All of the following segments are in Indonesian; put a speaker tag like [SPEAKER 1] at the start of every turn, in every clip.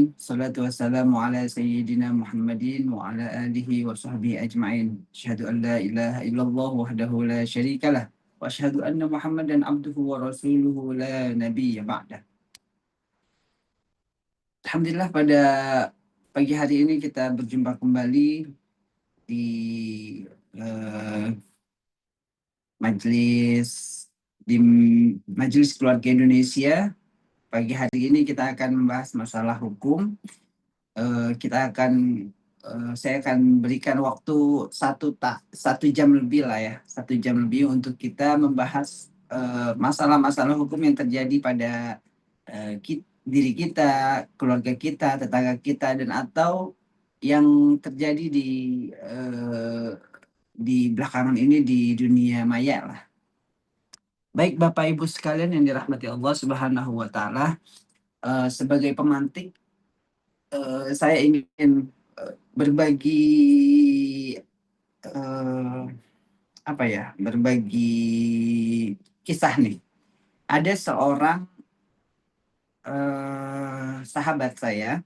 [SPEAKER 1] Alamin. Salatu wassalamu ala sayyidina Muhammadin wa ala alihi wa sahbihi ajma'in. Asyhadu an la ilaha illallah wahdahu la syarikalah. Wa asyhadu anna Muhammadan abduhu wa rasuluhu la nabiyya ba'dah. Alhamdulillah pada pagi hari ini kita berjumpa kembali di eh, majelis di Majelis Keluarga Indonesia. Pagi hari ini kita akan membahas masalah hukum. Saya akan berikan waktu 1 jam lebih lah ya, 1 jam lebih untuk kita membahas masalah-masalah hukum yang terjadi pada diri kita, keluarga kita, tetangga kita, dan atau yang terjadi di belakangan ini di dunia maya lah. Baik Bapak Ibu sekalian yang dirahmati Allah Subhanahu wa Ta'ala, sebagai pemantik saya ingin berbagi berbagi kisah nih. Ada seorang sahabat saya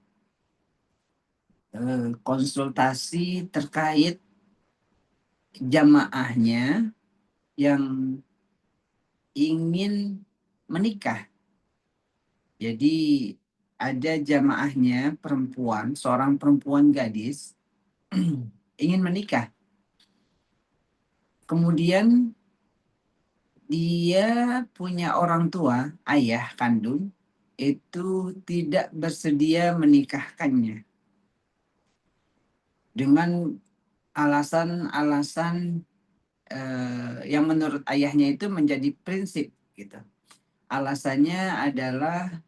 [SPEAKER 1] konsultasi terkait jamaahnya yang ingin menikah. Jadi ada jamaahnya perempuan, seorang perempuan gadis ingin menikah. Kemudian dia punya orang tua, ayah kandung, itu tidak bersedia menikahkannya dengan alasan-alasan yang menurut ayahnya itu menjadi prinsip gitu. Alasannya adalah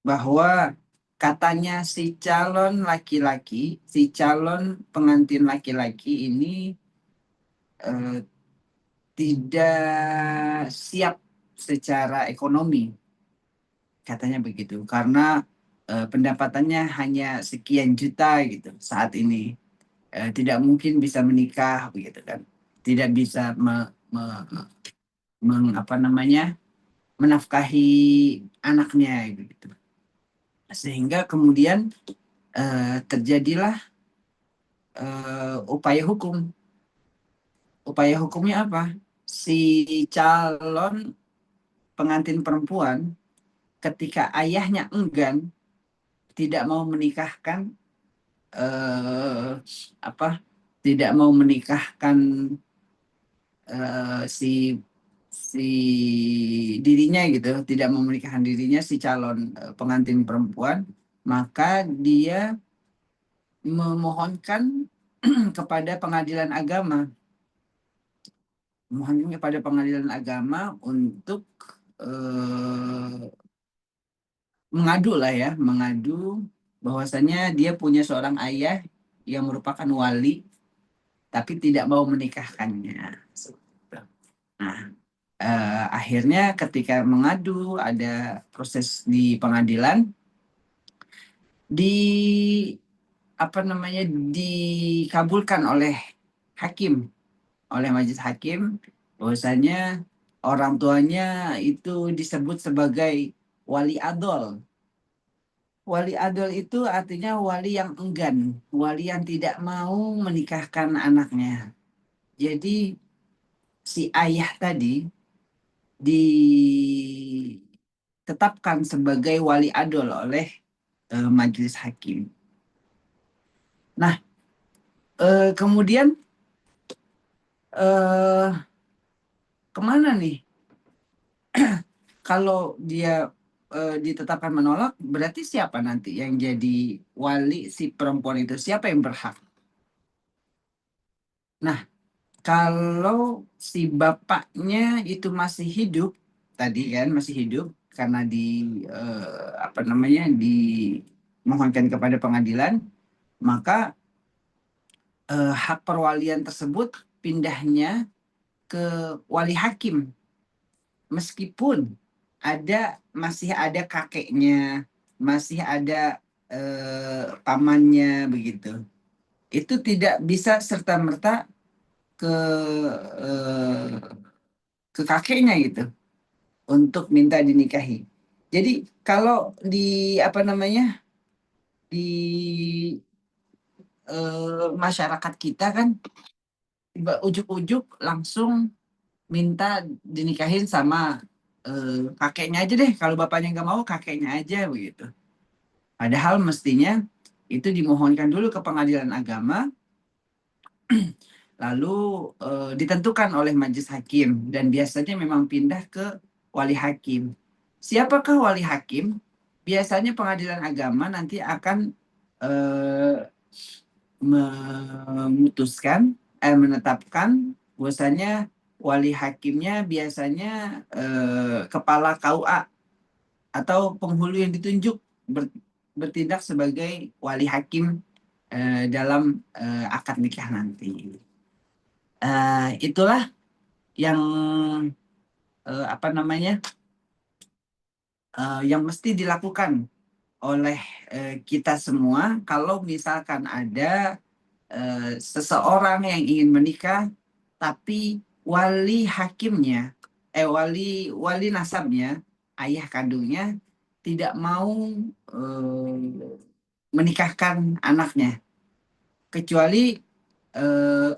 [SPEAKER 1] bahwa katanya si calon laki-laki, si calon pengantin laki-laki ini tidak siap secara ekonomi, katanya begitu, karena pendapatannya hanya sekian juta gitu saat ini, tidak mungkin bisa menikah begitu kan, tidak bisa menafkahi anaknya gitu. Sehingga kemudian terjadilah upaya hukum. Upaya hukumnya apa? Si calon pengantin perempuan ketika ayahnya enggan, tidak mau menikahkan tidak mau menikahkan si dirinya gitu, tidak mau menikahkan dirinya si calon pengantin perempuan, maka dia memohonkan kepada pengadilan agama, untuk mengadu bahwasanya dia punya seorang ayah yang merupakan wali tapi tidak mau menikahkannya. Nah, akhirnya ketika mengadu, ada proses di pengadilan, dikabulkan oleh majelis hakim, bahwasanya orang tuanya itu disebut sebagai wali adol. Wali adol itu artinya wali yang enggan, wali yang tidak mau menikahkan anaknya. Jadi si ayah tadi ditetapkan sebagai wali adol oleh majelis hakim. Nah, kemudian kemana nih? Kalau dia ditetapkan menolak, berarti siapa nanti yang jadi wali si perempuan itu? Siapa yang berhak? Nah, kalau si bapaknya itu masih hidup, tadi kan masih hidup, karena dimohonkan kepada pengadilan, maka hak perwalian tersebut pindahnya ke wali hakim, meskipun masih ada kakeknya, masih ada pamannya begitu. Itu tidak bisa serta-merta ke kakeknya gitu untuk minta dinikahi. Jadi kalau di apa namanya di masyarakat kita kan ujuk-ujuk langsung minta dinikahin sama kakeknya aja deh. Kalau bapaknya nggak mau, kakeknya aja begitu. Padahal mestinya itu dimohonkan dulu ke pengadilan agama, lalu ditentukan oleh majelis hakim dan biasanya memang pindah ke wali hakim. Siapakah wali hakim? Biasanya pengadilan agama nanti akan eh, memutuskan, menetapkan bahwasanya wali hakimnya biasanya kepala KUA atau penghulu yang ditunjuk bertindak sebagai wali hakim dalam akad nikah nanti. Itulah yang apa namanya yang mesti dilakukan oleh kita semua kalau misalkan ada seseorang yang ingin menikah tapi wali hakimnya wali wali nasabnya ayah kandungnya tidak mau menikahkan anaknya kecuali eh,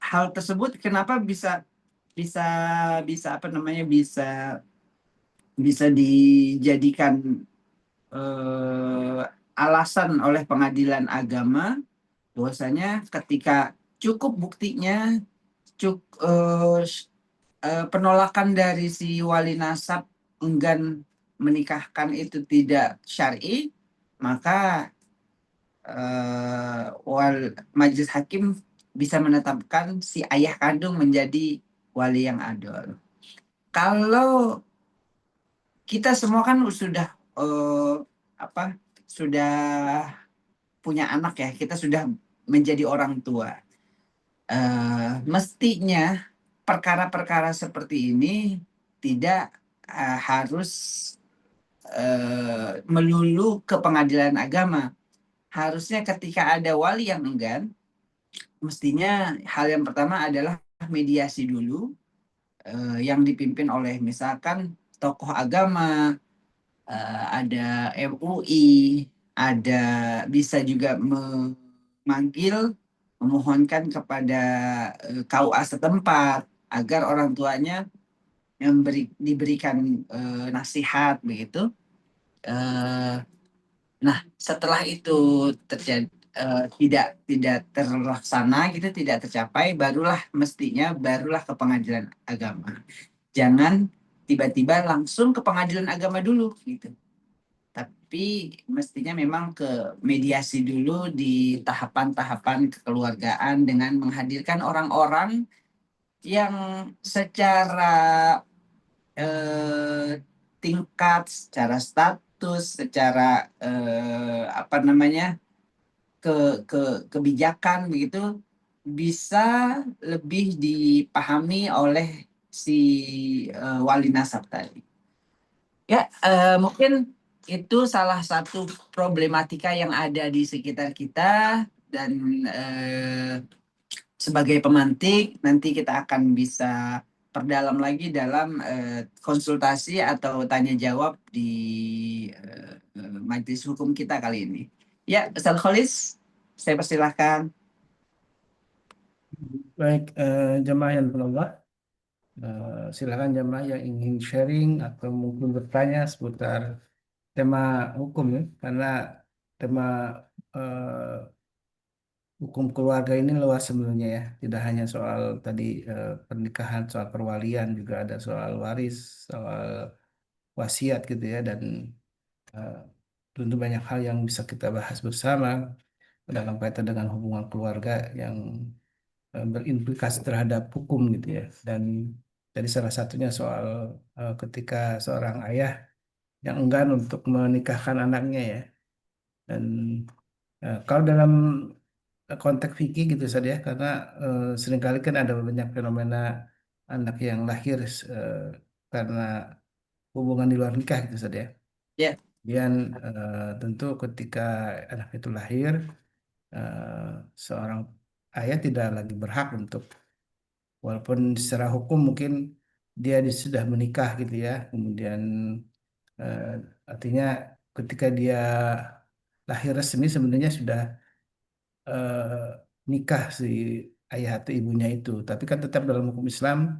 [SPEAKER 1] hal tersebut kenapa bisa bisa bisa apa namanya bisa dijadikan alasan oleh pengadilan agama bahwasanya ketika cukup buktinya penolakan dari si wali nasab enggan menikahkan itu tidak syar'i maka majelis hakim bisa menetapkan si ayah kandung menjadi wali yang adil. Kalau kita semua kan sudah apa sudah punya anak ya, kita sudah menjadi orang tua. Mestinya perkara-perkara seperti ini tidak harus melulu ke pengadilan agama. Harusnya ketika ada wali yang enggan, mestinya hal yang pertama adalah mediasi dulu yang dipimpin oleh misalkan tokoh agama, ada MUI, ada bisa juga memanggil, memohonkan kepada KUA setempat agar orang tuanya diberikan nasihat begitu. Eh, nah, setelah itu terjadi tidak terlaksana gitu, tidak tercapai, barulah ke pengadilan agama. Jangan tiba-tiba langsung ke pengadilan agama dulu gitu. Tapi mestinya memang ke mediasi dulu di tahapan-tahapan kekeluargaan dengan menghadirkan orang-orang yang secara eh, tingkat, secara status, secara apa namanya ke ke kebijakan begitu bisa lebih dipahami oleh si wali nasab tadi. Ya, mungkin itu salah satu problematika yang ada di sekitar kita dan sebagai pemantik nanti kita akan bisa perdalam lagi dalam konsultasi atau tanya jawab di majelis hukum kita kali ini. Ya, Ustaz Kholis, saya persilahkan.
[SPEAKER 2] Baik, jemaah yang berbahagia, silakan jemaah yang ingin sharing atau mungkin bertanya seputar tema hukum ya, karena tema eh, hukum keluarga ini luas sebenarnya ya, tidak hanya soal tadi pernikahan, soal perwalian, juga ada soal waris, soal wasiat gitu ya, dan eh, tentu banyak hal yang bisa kita bahas bersama dalam kaitan dengan hubungan keluarga yang berimplikasi terhadap hukum gitu ya. Dan jadi salah satunya soal ketika seorang ayah yang enggan untuk menikahkan anaknya ya. Dan kalau dalam konteks fikih gitu saja, karena seringkali kan ada banyak fenomena anak yang lahir karena hubungan di luar nikah gitu saja.
[SPEAKER 1] Ya,
[SPEAKER 2] Dan tentu ketika anak itu lahir, eh, seorang ayah tidak lagi berhak untuk, walaupun secara hukum mungkin sudah menikah gitu ya. Kemudian eh, artinya ketika dia lahir resmi sebenarnya sudah nikah si ayah atau ibunya itu. Tapi kan tetap dalam hukum Islam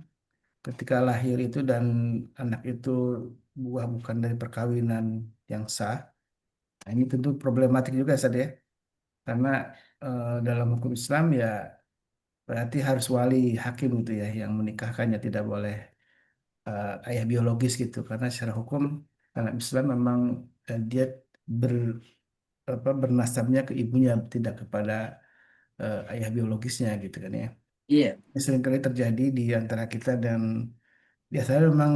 [SPEAKER 2] ketika lahir itu dan anak itu buah bukan dari perkawinan yang sah. Nah, ini tentu problematik juga Ustaz ya. Karena dalam hukum Islam ya berarti harus wali hakim gitu ya yang menikahkannya, tidak boleh ayah biologis gitu. Karena secara hukum anak Islam memang dia ber, bernasabnya ke ibunya, tidak kepada ayah biologisnya gitu kan ya.
[SPEAKER 1] Iya,
[SPEAKER 2] Ini seringkali terjadi di antara kita dan biasanya memang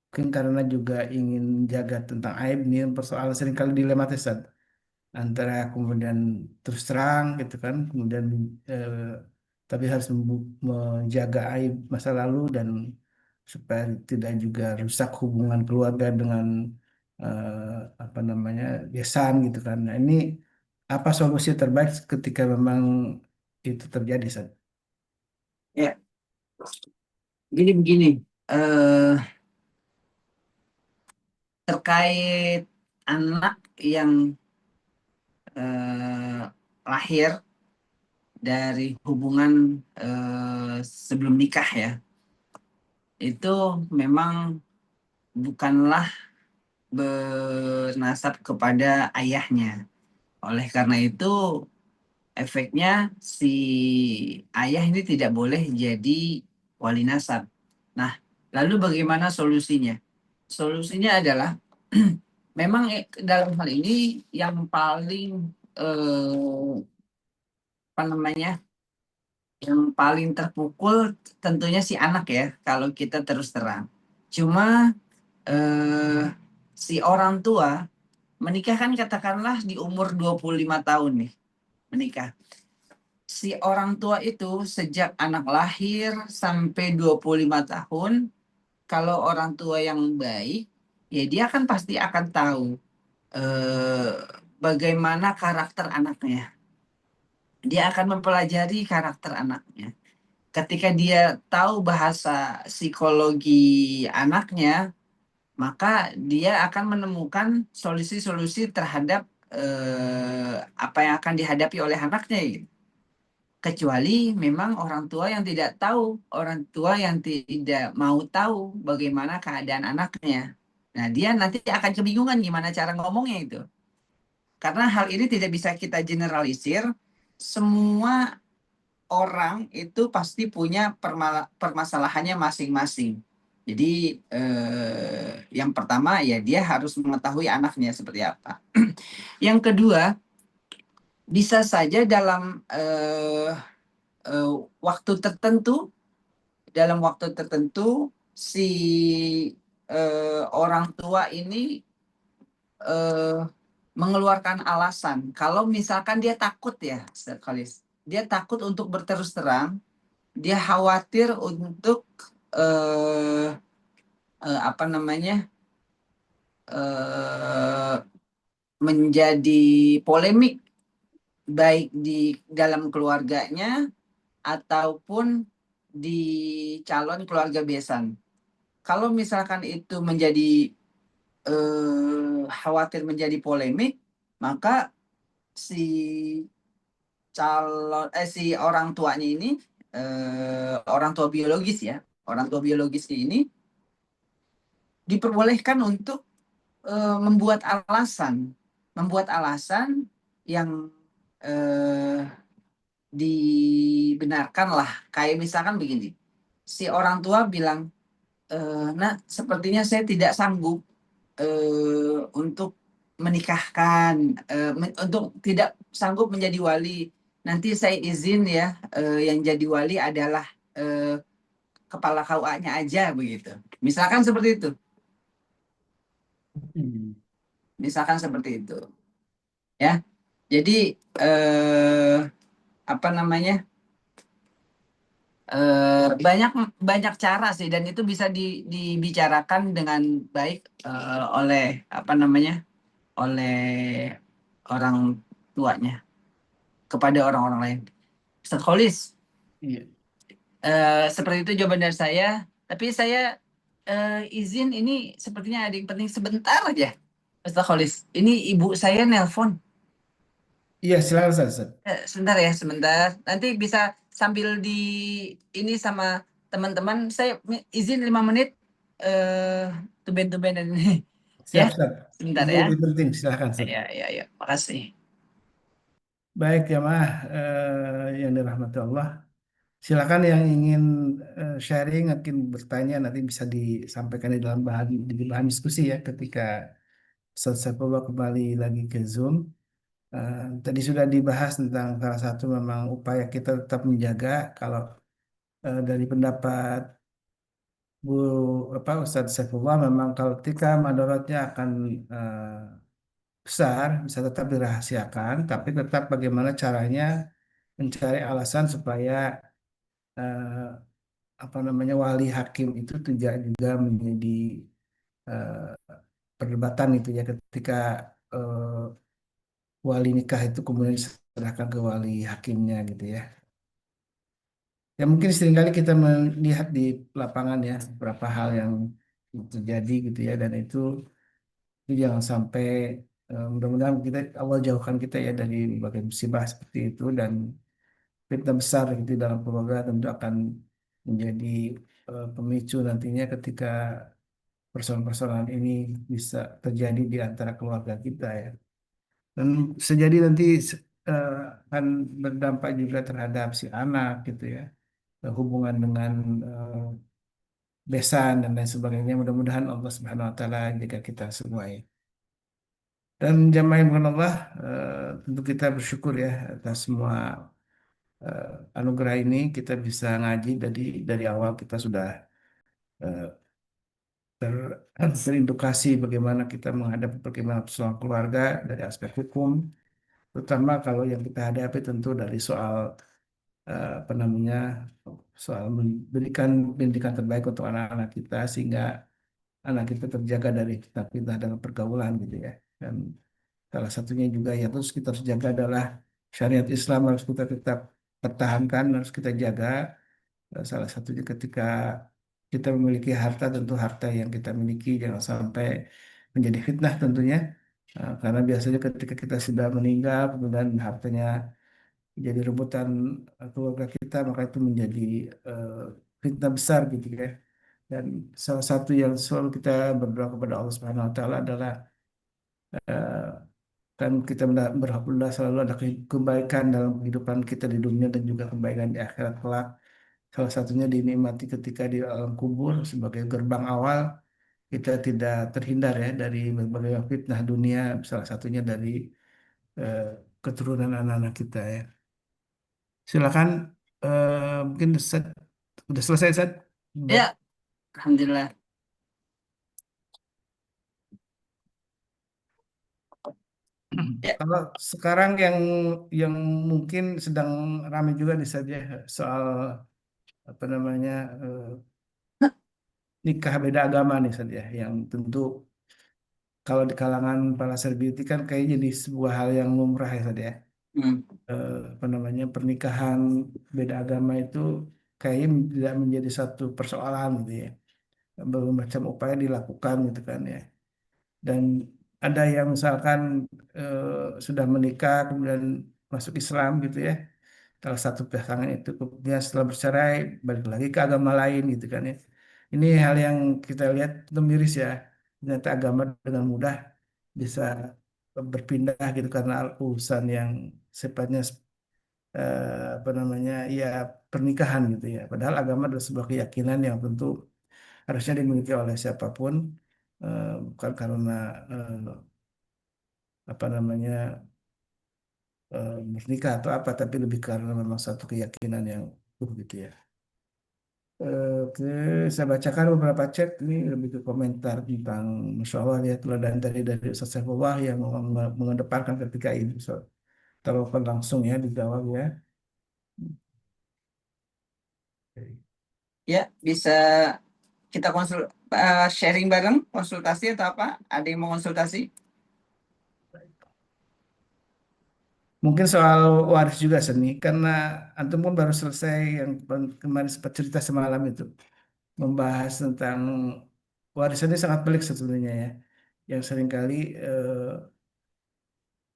[SPEAKER 2] mungkin karena juga ingin jaga tentang aib, ini persoalan seringkali dilematis Ustaz. Antara kemudian terus terang gitu kan, kemudian eh, tapi harus menjaga aib masa lalu dan supaya tidak juga rusak hubungan keluarga dengan apa namanya besan gitu kan. Nah, ini apa solusi terbaik ketika memang itu terjadi Ustaz?
[SPEAKER 1] ya. Jadi begini, eh, terkait anak yang lahir dari hubungan sebelum nikah ya, itu memang bukanlah bernasab kepada ayahnya. Oleh karena itu, efeknya si ayah ini tidak boleh jadi wali nasab. Nah, lalu bagaimana solusinya? Solusinya adalah memang dalam hal ini yang paling apa namanya, yang paling terpukul tentunya si anak ya, kalau kita terus terang. Cuma eh, si orang tua menikah kan katakanlah di umur 25 tahun nih menikah. Si orang tua itu sejak anak lahir sampai 25 tahun, kalau orang tua yang baik, ya dia kan pasti akan tahu eh, bagaimana karakter anaknya. Dia akan mempelajari karakter anaknya. Ketika dia tahu bahasa psikologi anaknya, maka dia akan menemukan solusi-solusi terhadap apa yang akan dihadapi oleh anaknya gitu. Kecuali memang orang tua yang tidak tahu, orang tua yang tidak mau tahu bagaimana keadaan anaknya. Nah, dia nanti akan kebingungan gimana cara ngomongnya itu. Karena hal ini tidak bisa kita generalisir. Semua orang itu pasti punya permasalahannya masing-masing. Jadi yang pertama ya dia harus mengetahui anaknya seperti apa. Yang kedua, bisa saja dalam eh, waktu tertentu, dalam waktu tertentu si orang tua ini eh, mengeluarkan alasan. Kalau misalkan dia takut ya, sekali dia takut untuk berterus terang, dia khawatir untuk eh, apa namanya eh, menjadi polemik baik di dalam keluarganya ataupun di calon keluarga besan. Kalau misalkan itu menjadi khawatir menjadi polemik, maka si si orang tuanya ini orang tua biologis ya, orang tua biologis ini diperbolehkan untuk membuat alasan yang eh, dibenarkan lah. Kayak misalkan begini, si orang tua bilang, nah sepertinya saya tidak sanggup untuk menikahkan, untuk tidak sanggup menjadi wali. Nanti saya izin ya, yang jadi wali adalah eh, kepala KUA-nya aja begitu. Misalkan seperti itu.
[SPEAKER 2] Hmm.
[SPEAKER 1] Misalkan seperti itu. Ya. Jadi eh, apa namanya? Banyak banyak cara sih dan itu bisa dibicarakan dengan baik oleh apa namanya? Oleh orang tuanya kepada orang-orang lain. Ustaz Kholis,
[SPEAKER 2] Iya.
[SPEAKER 1] Seperti itu jawaban dari saya. Tapi saya izin ini sepertinya ada yang penting sebentar aja. Ustaz Kholis, ini ibu saya nelpon.
[SPEAKER 2] Iya, silakan Ustaz. Ustaz.
[SPEAKER 1] Sebentar ya, sebentar. Nanti bisa sambil di ini sama teman-teman. Saya izin 5 menit. Tuben-tuben ini. Ya,
[SPEAKER 2] Siap, siap.
[SPEAKER 1] sebentar
[SPEAKER 2] Ini
[SPEAKER 1] ya.
[SPEAKER 2] lebih penting, silakan Ustaz.
[SPEAKER 1] Ya, ya, ya. Makasih.
[SPEAKER 2] Baik jamaah yang dirahmati Allah. Silakan yang ingin sharing, mungkin bertanya nanti bisa disampaikan di dalam bahan diskusi ya ketika Ustaz Saifullah kembali lagi ke Zoom. Tadi sudah dibahas tentang salah satu memang upaya kita tetap menjaga kalau dari pendapat Bu Ustaz Saifullah memang kalau ketika madorotnya akan eh, besar bisa tetap dirahasiakan, tapi tetap bagaimana caranya mencari alasan supaya eh, apa namanya wali hakim itu tidak juga menjadi eh, perdebatan itu ya ketika eh, wali nikah itu kemudian diserahkan ke wali hakimnya gitu ya. Ya mungkin seringkali kita melihat di lapangan ya beberapa hal yang terjadi gitu ya dan itu jangan sampai mudah-mudahan kita awal jauhkan kita ya dari berbagai musibah seperti itu dan fitnah besar gitu dalam keluarga tentu akan menjadi pemicu nantinya ketika persoalan-persoalan ini bisa terjadi di antara keluarga kita ya. Dan bisa jadi nanti eh, akan berdampak juga terhadap si anak gitu ya. Hubungan dengan besan dan lain sebagainya. Mudah-mudahan Allah Subhanahu wa taala jaga kita semua ya. Dan jamaah yang Allah, tentu kita bersyukur ya atas semua anugerah ini kita bisa ngaji dari awal kita sudah eh, terindukasi bagaimana kita menghadapi bagaimana persoalan keluarga dari aspek hukum, terutama kalau yang kita hadapi tentu dari soal apa namanya soal memberikan pendidikan terbaik untuk anak-anak kita sehingga anak kita terjaga dari fitnah-fitnah dalam pergaulan gitu ya. Dan salah satunya juga yang terus kita harus jaga adalah syariat Islam harus kita tetap pertahankan, harus kita jaga. Salah satunya ketika kita memiliki harta, tentu harta yang kita miliki jangan sampai menjadi fitnah tentunya. Karena biasanya ketika kita sudah meninggal, kemudian hartanya jadi rebutan keluarga kita, maka itu menjadi eh, fitnah besar gitu ya. Dan salah satu yang selalu kita berdoa kepada Allah Subhanahu Wa Taala adalah eh, kan kita berdoa selalu ada kebaikan dalam kehidupan kita di dunia dan juga kebaikan di akhirat kelak. Salah satunya dinikmati ketika di alam kubur sebagai gerbang awal kita tidak terhindar ya dari berbagai fitnah dunia, salah satunya dari eh, keturunan anak-anak kita ya. Silakan mungkin udah selesai Ustaz buat
[SPEAKER 1] Ya, Alhamdulillah. Ya,
[SPEAKER 2] kalau sekarang yang mungkin sedang ramai juga nih saja soal apa namanya nikah beda agama nih saja yang tentu kalau di kalangan para selebriti kan kayaknya jadi sebuah hal yang lumrah ya saja
[SPEAKER 1] hmm.
[SPEAKER 2] apa namanya pernikahan beda agama itu kayaknya tidak menjadi satu persoalan gitu ya berbagai macam upaya dilakukan gitu kan ya dan ada yang misalkan sudah menikah kemudian masuk Islam gitu ya salah satu pasangan itu kemudian setelah bercerai balik lagi ke agama lain gitu kan ya ini hal yang kita lihat itu miris ya ternyata agama dengan mudah bisa berpindah gitu karena urusan yang sifatnya apa namanya ya pernikahan gitu ya padahal agama adalah sebuah keyakinan yang tentu harusnya dimiliki oleh siapapun bukan karena eh, apa namanya bernikah atau apa, tapi lebih karena memang satu keyakinan yang utuh gitu ya. Oke, saya bacakan beberapa chat ini lebih ke komentar tentang Masya Allah ya teladan dari Ustaz Saifullah yang mengedepankan ketika ini. So, telepon langsung ya dijawab ya. Oke.
[SPEAKER 1] Ya, bisa kita sharing bareng, konsultasi atau apa? Ada yang mau konsultasi?
[SPEAKER 2] mungkin soal waris juga seni, karena antum pun baru selesai yang kemarin sempat cerita semalam itu, membahas tentang warisan ini sangat pelik sebetulnya ya, yang seringkali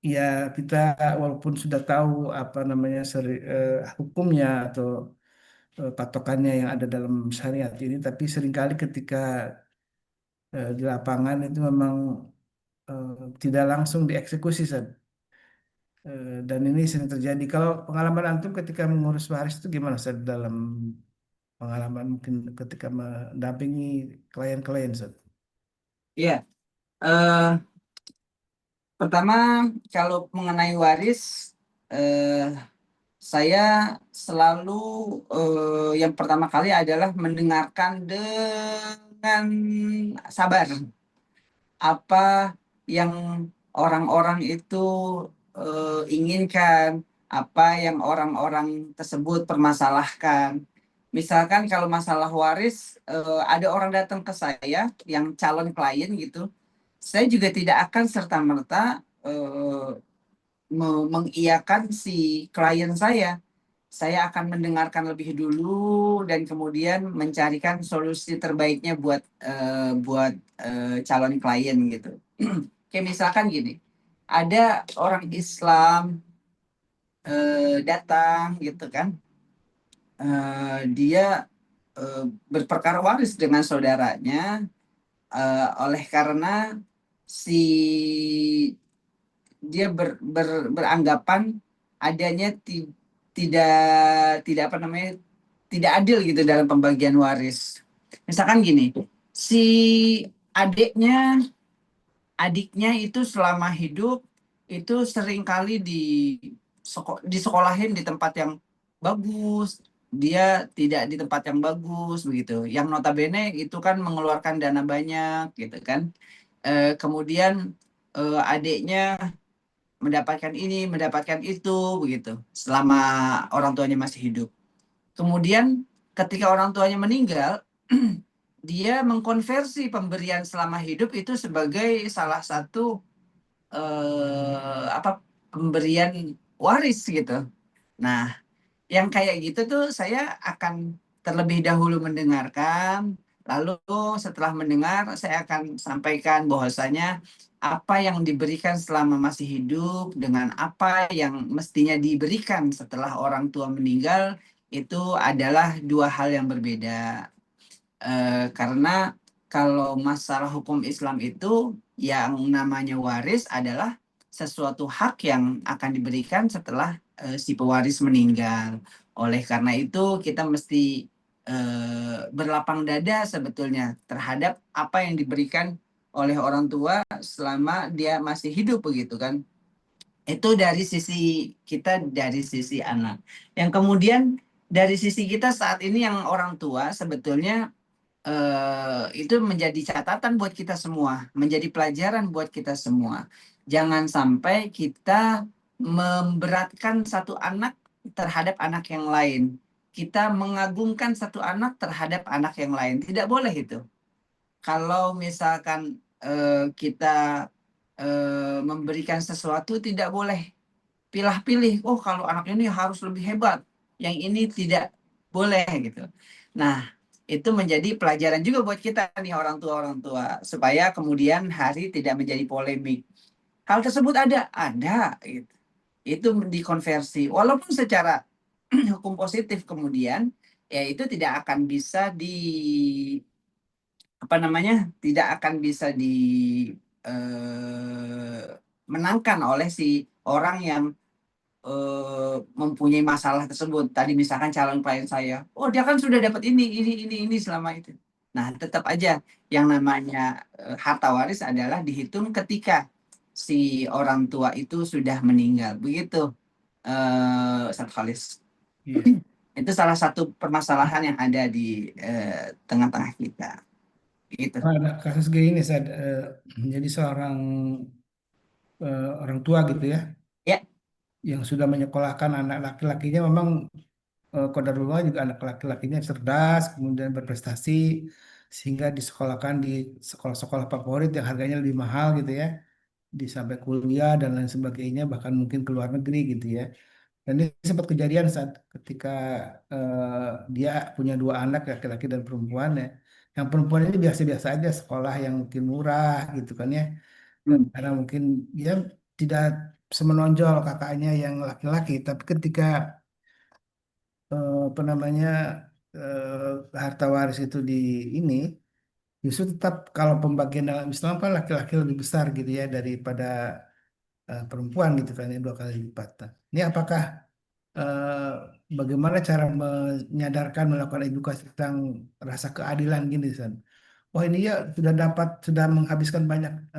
[SPEAKER 2] ya kita walaupun sudah tahu apa namanya hukumnya atau patokannya yang ada dalam syariat ini, tapi seringkali ketika di lapangan itu memang tidak langsung dieksekusi, San. Dan ini sering terjadi. Kalau pengalaman antum ketika mengurus waris itu gimana, San? Dalam pengalaman mungkin ketika mendampingi klien-klien, San?
[SPEAKER 1] Iya, eh, pertama kalau mengenai waris, eh, saya selalu yang pertama kali adalah mendengarkan dengan sabar apa yang orang-orang itu inginkan, apa yang orang-orang tersebut permasalahkan. Misalkan kalau masalah waris, ada orang datang ke saya yang calon klien gitu, saya juga tidak akan serta-merta mengiyakan si klien saya. Saya akan mendengarkan lebih dulu dan kemudian mencarikan solusi terbaiknya buat calon klien gitu. Kayak misalkan gini, ada orang Islam datang gitu kan, dia berperkara waris dengan saudaranya oleh karena si dia beranggapan adanya tidak tidak apa namanya tidak adil gitu dalam pembagian waris. Misalkan gini, si adiknya adiknya itu selama hidup itu seringkali disekolahin di tempat yang bagus, dia tidak di tempat yang bagus begitu. Yang notabene itu kan mengeluarkan dana banyak gitu kan. Kemudian adiknya mendapatkan ini, mendapatkan itu begitu selama orang tuanya masih hidup. Kemudian ketika orang tuanya meninggal, dia mengkonversi pemberian selama hidup itu sebagai salah satu apa pemberian waris gitu. Nah, yang kayak gitu tuh saya akan terlebih dahulu mendengarkan, lalu setelah mendengar saya akan sampaikan bahwasanya apa yang diberikan selama masih hidup dengan apa yang mestinya diberikan setelah orang tua meninggal itu adalah dua hal yang berbeda. Karena kalau masalah hukum Islam itu yang namanya waris adalah sesuatu hak yang akan diberikan setelah si pewaris meninggal. Oleh karena itu kita mesti berlapang dada sebetulnya terhadap apa yang diberikan oleh orang tua selama dia masih hidup begitu kan. Itu dari sisi kita, dari sisi anak. Yang kemudian dari sisi kita saat ini yang orang tua sebetulnya itu menjadi catatan buat kita semua, menjadi pelajaran buat kita semua. Jangan sampai kita memberatkan satu anak terhadap anak yang lain. Kita mengagungkan satu anak terhadap anak yang lain. Tidak boleh itu. Kalau misalkan kita memberikan sesuatu, tidak boleh pilih-pilih. Oh, kalau anak ini harus lebih hebat, yang ini tidak boleh gitu. Nah, itu menjadi pelajaran juga buat kita nih orang tua supaya kemudian hari tidak menjadi polemik. Hal tersebut ada gitu. Itu dikonversi walaupun secara hukum positif kemudian ya itu tidak akan bisa apa namanya tidak akan bisa eh, menangkan oleh si orang yang mempunyai masalah tersebut. Tadi misalkan calon klien saya, oh dia kan sudah dapat ini selama itu. Nah, tetap aja yang namanya harta waris adalah dihitung ketika si orang tua itu sudah meninggal. Begitu, Ustaz Khalis.
[SPEAKER 2] Iya.
[SPEAKER 1] Itu salah satu permasalahan yang ada di tengah-tengah kita. Gitu.
[SPEAKER 2] Nah, ada kasus gini nih, Sad. Jadi seorang orang tua gitu ya,
[SPEAKER 1] Ya,
[SPEAKER 2] yang sudah menyekolahkan anak laki-lakinya, memang qadarullah juga anak laki-lakinya cerdas, kemudian berprestasi, sehingga disekolahkan di sekolah-sekolah favorit yang harganya lebih mahal gitu ya. di sampai kuliah dan lain sebagainya, bahkan mungkin ke luar negeri gitu ya. Dan ini sempat kejadian saat ketika dia punya dua anak laki-laki dan perempuan ya. Yang perempuan ini biasa-biasa aja, sekolah yang mungkin murah gitu kan ya.
[SPEAKER 1] Hmm.
[SPEAKER 2] Karena mungkin dia tidak semenonjol kakaknya yang laki-laki, tapi ketika apa namanya harta waris itu di ini, justru tetap kalau pembagian dalam Islam kan laki-laki lebih besar gitu ya daripada perempuan gitu kan ya, dua kali lipat. Nah, ini apakah eh, bagaimana cara menyadarkan, melakukan edukasi tentang rasa keadilan gini, San? Oh ini ya sudah menghabiskan banyak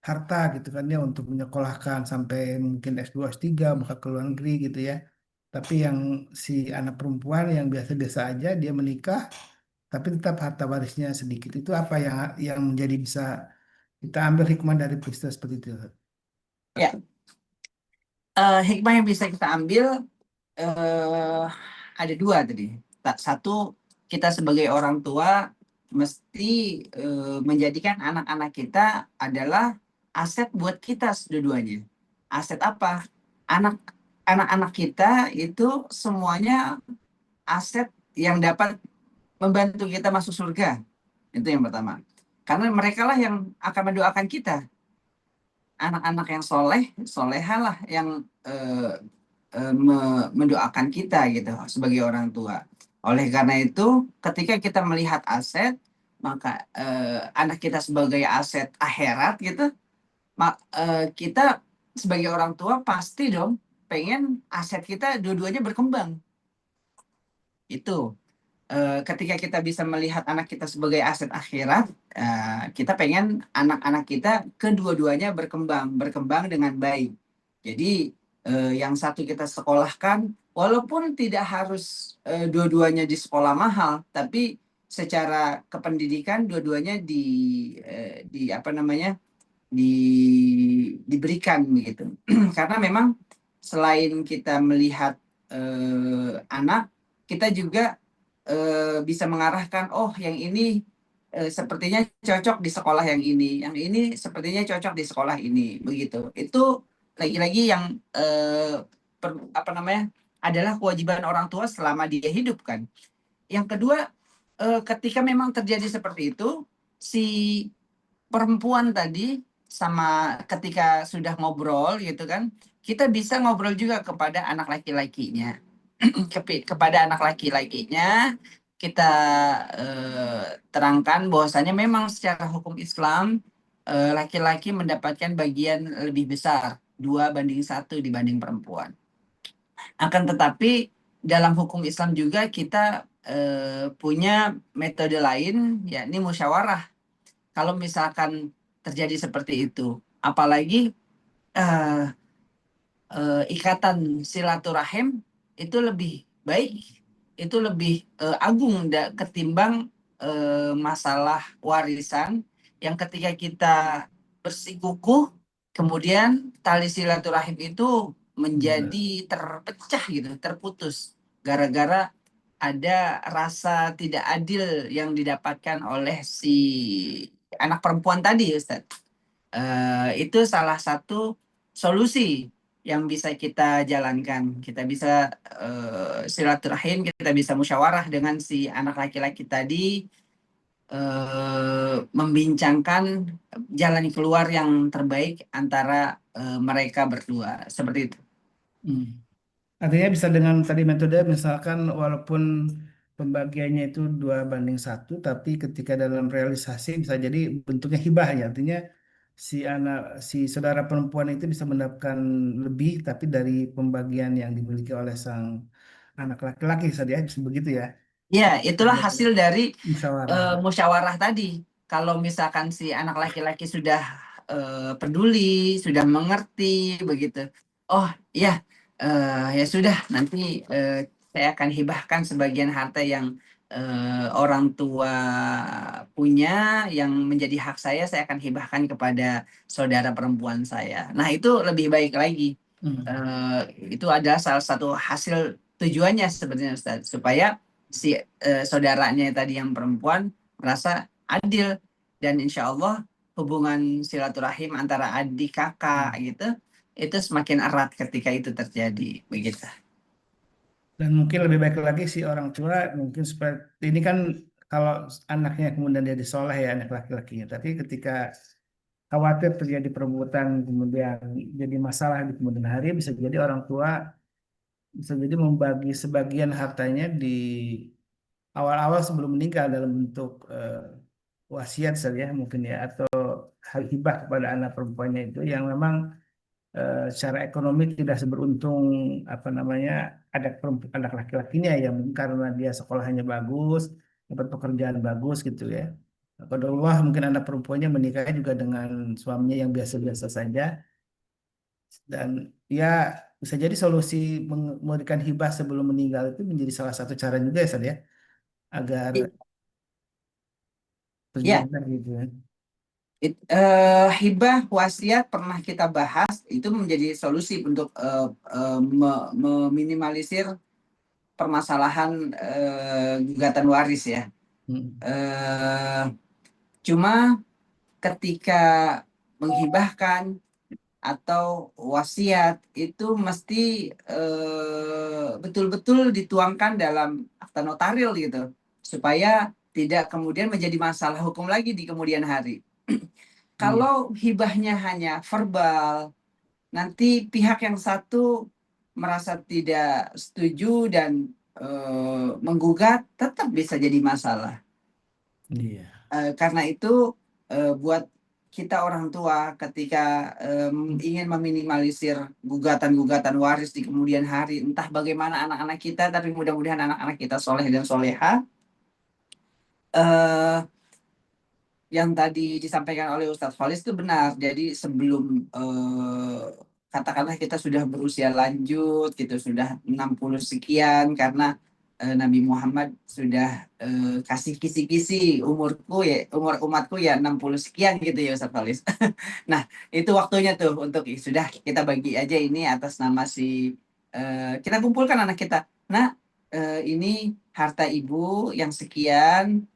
[SPEAKER 2] harta gitu kan ya untuk menyekolahkan sampai mungkin S2, S3, bahkan ke luar negeri gitu ya. Tapi yang si anak perempuan yang biasa-biasa aja dia menikah, tapi tetap harta warisnya sedikit. Itu apa yang menjadi bisa kita ambil hikmah dari peristiwa seperti itu?
[SPEAKER 1] Ya, hikmah yang bisa kita ambil eh, ada dua tadi. Satu, kita sebagai orang tua mesti menjadikan anak-anak kita adalah aset buat kita dua-duanya. Aset apa? Anak anak-anak kita itu semuanya aset yang dapat membantu kita masuk surga. Itu yang pertama. Karena mereka lah yang akan mendoakan kita. Anak-anak yang soleh, solehalah yang mendoakan kita gitu sebagai orang tua. Oleh karena itu, ketika kita melihat aset, maka anak kita sebagai aset akhirat gitu, kita sebagai orang tua pasti dong pengen aset kita dua-duanya berkembang. Itu ketika kita bisa melihat anak kita sebagai aset akhirat, kita pengen anak-anak kita kedua-duanya berkembang dengan baik. Jadi yang satu kita sekolahkan, walaupun tidak harus dua-duanya di sekolah mahal, tapi secara kependidikan dua-duanya di apa namanya di diberikan gitu. Karena memang selain kita melihat anak, kita juga bisa mengarahkan, oh yang ini sepertinya cocok di sekolah yang ini sepertinya cocok di sekolah ini, begitu. Itu lagi-lagi yang apa namanya adalah kewajiban orang tua selama dia hidup kan. Yang kedua, ketika memang terjadi seperti itu, si perempuan tadi sama ketika sudah ngobrol gitu kan, kita bisa ngobrol juga kepada anak laki-lakinya. Kepada anak laki-lakinya kita terangkan bahwasanya memang secara hukum Islam laki-laki mendapatkan bagian lebih besar 2 banding 1 dibanding perempuan. Akan tetapi dalam hukum Islam juga kita punya metode lain, yakni musyawarah. Kalau misalkan terjadi seperti itu, apalagi eh, ikatan silaturahim itu lebih baik, itu lebih agung ketimbang masalah warisan yang ketika kita bersikukuh, kemudian tali silaturahim itu menjadi
[SPEAKER 2] Benar.
[SPEAKER 1] terpecah gitu, terputus gara-gara ada rasa tidak adil yang didapatkan oleh si anak perempuan tadi, Ustaz. Itu salah satu solusi yang bisa kita jalankan. Kita bisa silaturahim, kita bisa musyawarah dengan si anak laki-laki tadi, membincangkan jalan keluar yang terbaik antara mereka berdua. Seperti itu.
[SPEAKER 2] Hmm. Artinya bisa dengan tadi metode misalkan walaupun pembagiannya itu 2 banding 1, tapi ketika dalam realisasi bisa jadi bentuknya hibah ya. Artinya si anak si saudara perempuan itu bisa mendapatkan lebih tapi dari pembagian yang dimiliki oleh sang anak laki-laki saja bisa begitu ya.
[SPEAKER 1] Ya, itulah
[SPEAKER 2] Ada
[SPEAKER 1] hasil dari
[SPEAKER 2] musyawarah.
[SPEAKER 1] musyawarah tadi. Kalau misalkan si anak laki-laki sudah peduli, sudah mengerti, begitu. Oh iya, ya sudah. Nanti saya akan hibahkan sebagian harta yang orang tua punya, yang menjadi hak saya akan hibahkan kepada saudara perempuan saya. Nah, itu lebih baik lagi.
[SPEAKER 2] Hmm.
[SPEAKER 1] Eh, itu adalah salah satu hasil tujuannya sebenarnya Ustaz, supaya si saudaranya tadi yang perempuan merasa adil, dan insya Allah hubungan silaturahim antara adik kakak gitu itu semakin erat ketika itu terjadi begitu.
[SPEAKER 2] Dan mungkin lebih baik lagi si orang tua mungkin seperti ini kan kalau anaknya kemudian jadi soleh ya anak laki-lakinya. Tapi ketika khawatir terjadi perebutan kemudian jadi masalah di kemudian hari bisa jadi orang tua bisa jadi membagi sebagian hartanya di awal-awal sebelum meninggal dalam bentuk wasiat saja mungkin ya atau hal hibah kepada anak perempuannya itu yang memang secara ekonomi tidak seberuntung apa namanya anak laki-lakinya ya mungkin karena dia sekolahnya bagus dapat pekerjaan bagus gitu ya. Qadarullah mungkin anak perempuannya menikah juga dengan suaminya yang biasa-biasa saja dan ya bisa jadi solusi memberikan hibah sebelum meninggal itu menjadi salah satu cara juga ya Sad, ya agar
[SPEAKER 1] Ya,
[SPEAKER 2] terjaga gitu ya.
[SPEAKER 1] hibah wasiat pernah kita bahas itu menjadi solusi untuk meminimalisir permasalahan gugatan waris ya.
[SPEAKER 2] Hmm.
[SPEAKER 1] Eh, Cuma ketika menghibahkan atau wasiat itu mesti betul-betul dituangkan dalam akta notaril gitu supaya tidak kemudian menjadi masalah hukum lagi di kemudian hari.
[SPEAKER 2] Iya,
[SPEAKER 1] Kalau hibahnya hanya verbal, nanti pihak yang satu merasa tidak setuju dan menggugat, tetap bisa jadi masalah.
[SPEAKER 2] iya.
[SPEAKER 1] Karena itu buat kita orang tua ketika ingin meminimalisir gugatan-gugatan waris di kemudian hari, entah bagaimana anak-anak kita, tapi mudah-mudahan anak-anak kita soleh dan soleha. eh, yang tadi disampaikan oleh Ustadz Khalis itu benar. Jadi sebelum katakanlah kita sudah berusia lanjut gitu, sudah 60 sekian karena Nabi Muhammad sudah kasih kisi-kisi umurku ya, umur umatku ya 60 sekian gitu ya Ustadz Khalis. Nah, itu waktunya tuh untuk sudah kita bagi aja ini atas nama si kita kumpulkan anak kita. Nah, ini harta ibu yang sekian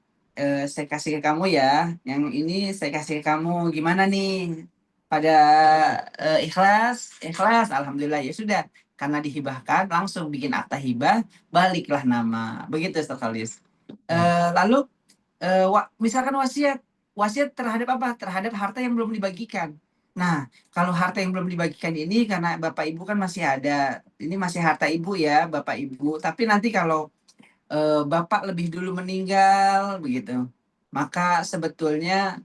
[SPEAKER 1] saya kasih ke kamu ya. Yang ini saya kasih ke kamu. Gimana nih? Pada ikhlas? Ikhlas. Alhamdulillah ya sudah. Karena dihibahkan langsung bikin akta hibah, baliklah nama. Begitu Ustaz Khalis.
[SPEAKER 2] Iya.
[SPEAKER 1] Lalu misalkan wasiat, wasiat terhadap apa? Terhadap harta yang belum dibagikan. Nah, kalau harta yang belum dibagikan ini karena Bapak Ibu kan masih ada, ini masih harta Ibu ya, Bapak Ibu. Tapi nanti kalau Bapak lebih dulu meninggal begitu, maka sebetulnya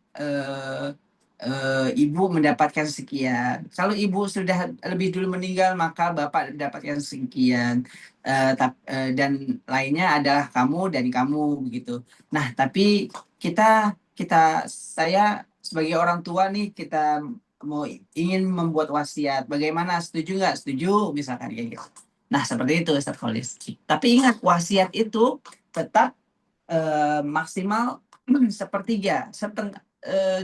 [SPEAKER 1] Ibu mendapatkan sekian. Kalau Ibu sudah lebih dulu meninggal, maka Bapak mendapatkan sekian. Dan lainnya adalah kamu dan kamu begitu. Nah, tapi saya sebagai orang tua nih kita mau ingin membuat wasiat. Bagaimana? Setuju nggak? Setuju, misalkan kayak gitu. Nah, seperti itu Ustaz Kholis. Tapi ingat wasiat itu tetap maksimal sepertiga,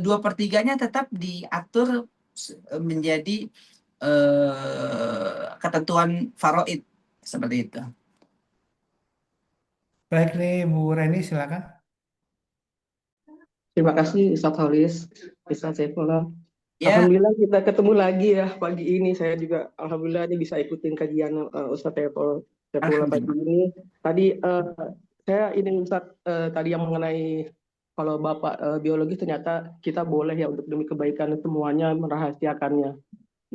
[SPEAKER 1] dua pertiganya tetap diatur menjadi ketentuan faraid seperti itu.
[SPEAKER 2] Baik nih Bu Reni silakan.
[SPEAKER 3] Terima kasih Ustadz Halis, Ustadz Saifullah.
[SPEAKER 1] Ya,
[SPEAKER 3] Alhamdulillah kita ketemu lagi ya pagi ini. Saya juga Alhamdulillah ini bisa ikutin kajian Ustadz Saifullah pagi
[SPEAKER 1] alhamdulillah.
[SPEAKER 3] ini. Tadi saya ini Ustadz tadi yang mengenai kalau Bapak biologi ternyata kita boleh ya untuk demi kebaikan semuanya merahasiakannya.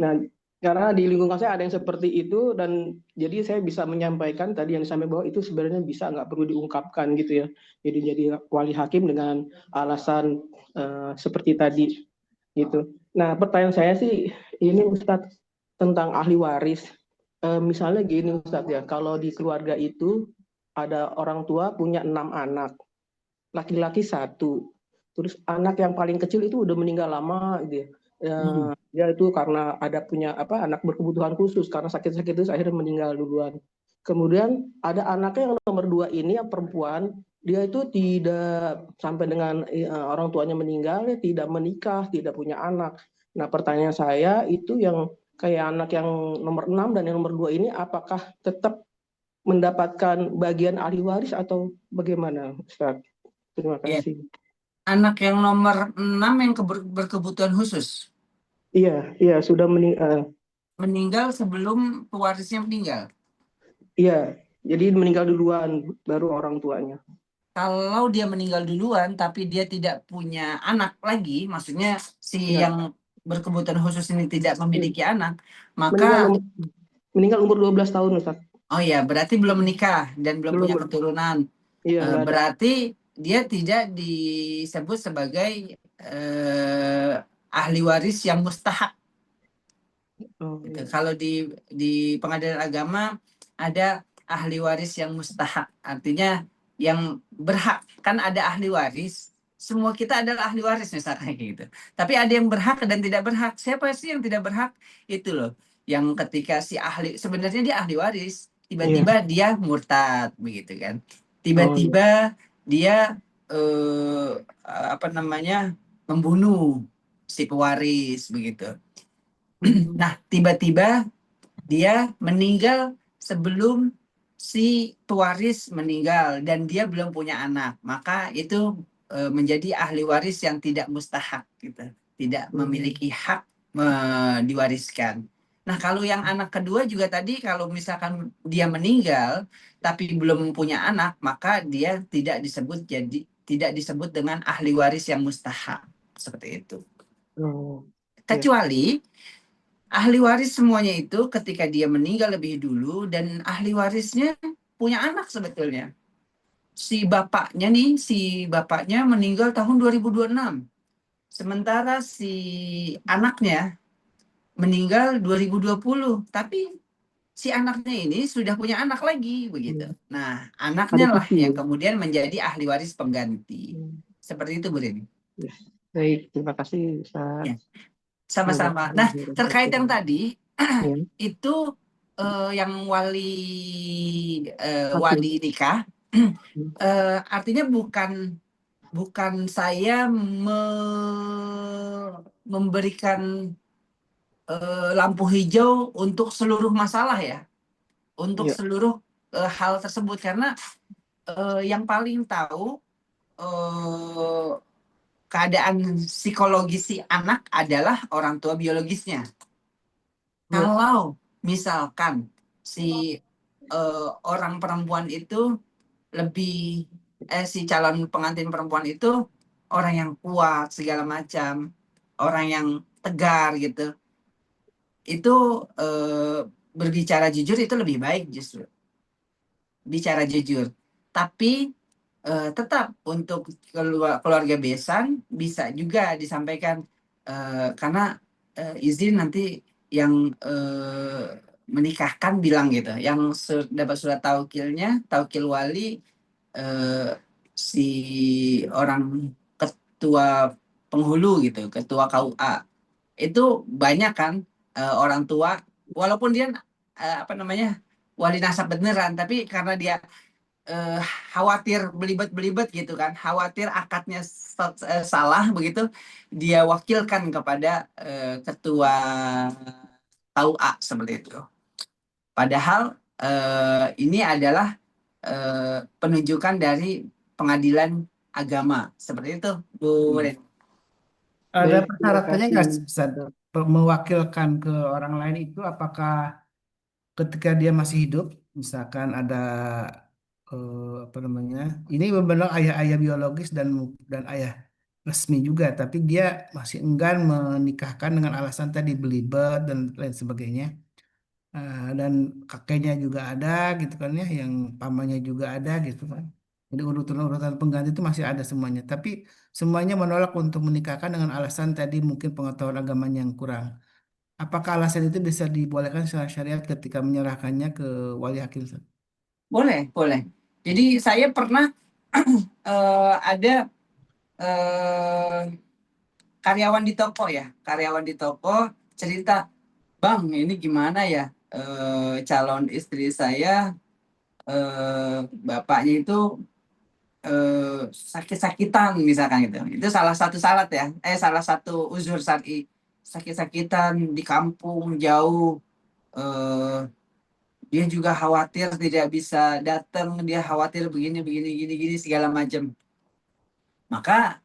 [SPEAKER 3] Nah, karena di lingkungan saya ada yang seperti itu dan jadi saya bisa menyampaikan tadi yang disampaikan bahwa itu sebenarnya bisa nggak perlu diungkapkan gitu ya. Jadi wali hakim dengan alasan seperti tadi gitu. Nah, pertanyaan saya sih ini Ustadz tentang ahli waris. Misalnya gini Ustadz ya, kalau di keluarga itu ada orang tua punya 6 anak, laki-laki satu. Terus anak yang paling kecil itu udah meninggal lama gitu ya.
[SPEAKER 1] Hmm.
[SPEAKER 3] Dia itu karena ada punya apa anak berkebutuhan khusus karena sakit-sakit itu akhirnya meninggal duluan. Kemudian ada anaknya yang nomor 2 ini yang perempuan, dia itu tidak sampai dengan orang tuanya meninggal, dia tidak menikah, tidak punya anak. Nah, pertanyaan saya itu yang kayak anak yang nomor 6 dan yang nomor 2 ini apakah tetap mendapatkan bagian ahli waris atau bagaimana, Ustaz? Terima
[SPEAKER 1] Ya,
[SPEAKER 3] kasih.
[SPEAKER 1] Anak yang nomor 6 yang berkebutuhan khusus
[SPEAKER 3] Iya, iya sudah
[SPEAKER 1] meninggal sebelum pewarisnya meninggal.
[SPEAKER 3] iya. Jadi meninggal duluan, baru orang tuanya.
[SPEAKER 1] Kalau dia meninggal duluan tapi dia tidak punya anak lagi, maksudnya si
[SPEAKER 3] Iya.
[SPEAKER 1] yang berkebutuhan khusus ini tidak
[SPEAKER 3] Hmm.
[SPEAKER 1] memiliki anak,
[SPEAKER 3] Meninggal
[SPEAKER 1] maka
[SPEAKER 3] meninggal umur 12 tahun, Ustaz.
[SPEAKER 1] oh ya berarti belum menikah dan belum
[SPEAKER 3] Belum,
[SPEAKER 1] punya
[SPEAKER 3] belum.
[SPEAKER 1] keturunan.
[SPEAKER 3] Iya, nggak ada.
[SPEAKER 1] Berarti dia tidak disebut sebagai ahli waris yang mustahak.
[SPEAKER 3] Oh,
[SPEAKER 1] Gitu.
[SPEAKER 3] iya.
[SPEAKER 1] Kalau di pengadilan agama ada ahli waris yang mustahak, artinya yang berhak. Kan ada ahli waris, semua kita adalah ahli waris misalnya gitu. Tapi ada yang berhak dan tidak berhak. Siapa sih yang tidak berhak? Itu loh. Yang ketika si ahli sebenarnya dia ahli waris,
[SPEAKER 3] Iya.
[SPEAKER 1] tiba-tiba dia murtad begitu kan.
[SPEAKER 3] Oh, iya.
[SPEAKER 1] Tiba-tiba dia eh, apa namanya? Membunuh si pewaris begitu.
[SPEAKER 3] Hmm.
[SPEAKER 1] Nah, tiba-tiba dia meninggal sebelum si pewaris meninggal dan dia belum punya anak. Maka itu menjadi ahli waris yang tidak mustahak gitu. Tidak
[SPEAKER 3] Hmm.
[SPEAKER 1] memiliki hak diwariskan. Nah, kalau yang anak kedua juga tadi kalau misalkan dia meninggal tapi belum punya anak, maka dia tidak disebut dengan ahli waris yang mustahak. Seperti itu.
[SPEAKER 3] Oh, iya.
[SPEAKER 1] Kecuali ahli waris semuanya itu ketika dia meninggal lebih dulu dan ahli warisnya punya anak sebetulnya. Si bapaknya meninggal tahun 2026. Sementara si anaknya meninggal 2020. Tapi si anaknya ini sudah punya anak lagi begitu.
[SPEAKER 3] Hmm.
[SPEAKER 1] Nah,
[SPEAKER 3] Ada
[SPEAKER 1] anaknya lah
[SPEAKER 3] cuti
[SPEAKER 1] yang
[SPEAKER 3] ya.
[SPEAKER 1] kemudian menjadi ahli waris pengganti.
[SPEAKER 3] Hmm.
[SPEAKER 1] Seperti itu, Bu Rini.
[SPEAKER 3] Ya. Baik, terima kasih, Ustaz.
[SPEAKER 1] Ya, sama-sama. Nah, terkait yang tadi
[SPEAKER 3] Ya,
[SPEAKER 1] itu yang wali
[SPEAKER 3] hakim.
[SPEAKER 1] nikah
[SPEAKER 3] Hmm.
[SPEAKER 1] artinya bukan bukan saya memberikan lampu hijau untuk seluruh masalah ya, untuk
[SPEAKER 3] Ya,
[SPEAKER 1] seluruh hal tersebut karena yang paling tahu eh, keadaan psikologis si anak adalah orang tua biologisnya.
[SPEAKER 3] ya,
[SPEAKER 1] Kalau misalkan si orang perempuan itu lebih si calon pengantin perempuan itu orang yang kuat segala macam, orang yang tegar gitu. Itu berbicara jujur itu lebih baik justru. Bicara jujur. Tapi tetap untuk keluarga besan bisa juga disampaikan karena izin nanti yang menikahkan bilang gitu, yang dapat surat taukilnya, taukil wali eh, si orang ketua penghulu gitu, ketua KUA itu banyak kan orang tua, walaupun dia apa namanya wali nasab beneran, tapi karena dia eh, khawatir belibet-belibet gitu kan, khawatir akadnya salah begitu, dia wakilkan kepada ketua KUA seperti itu. Padahal ini adalah penunjukan dari pengadilan agama seperti itu, Bu
[SPEAKER 3] ya.
[SPEAKER 1] Ren.
[SPEAKER 2] Ada
[SPEAKER 3] Baik, terima
[SPEAKER 2] persyaratannya
[SPEAKER 3] kasih,
[SPEAKER 2] nggak, Ustaz?
[SPEAKER 3] Ustaz.
[SPEAKER 2] Mewakilkan ke orang lain itu apakah ketika dia masih hidup, misalkan ada apa namanya, ini benar ayah-ayah biologis dan ayah resmi juga, tapi dia masih enggan menikahkan dengan alasan tadi belibet dan lain sebagainya. Dan kakeknya juga ada gitu kan ya, yang pamannya juga ada gitu kan. Jadi urutan-urutan pengganti itu masih ada semuanya, tapi semuanya menolak untuk menikahkan dengan alasan tadi mungkin pengetahuan agamanya yang kurang. Apakah alasan itu bisa dibolehkan secara syariat ketika menyerahkannya ke wali hakim, Ustaz?
[SPEAKER 1] Boleh, boleh. Jadi saya pernah ada eh, karyawan di toko ya, karyawan di toko cerita, Bang, ini gimana ya? Calon istri saya, bapaknya itu sakit-sakitan misalkan gitu. Itu salah satu syarat ya, salah satu uzur syar'i. Sakit-sakitan di kampung jauh, eh, dia juga khawatir tidak bisa datang, dia khawatir begini begini gini gini segala macam. Maka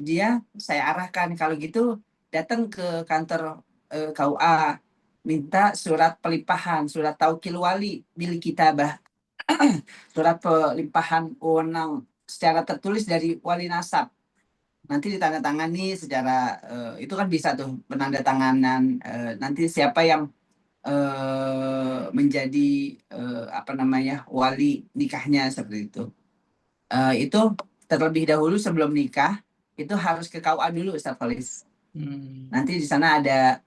[SPEAKER 1] dia saya arahkan kalau gitu datang ke kantor KUA, minta surat pelimpahan, surat taukil wali bil kitabah, surat pelimpahan wewenang secara tertulis dari wali nasab. Nanti ditandatangani secara itu kan bisa tuh penandatanganan, nanti siapa yang menjadi apa namanya wali nikahnya seperti itu. Itu terlebih dahulu sebelum nikah itu harus ke KUA dulu, Ustaz Falis. Nanti di sana ada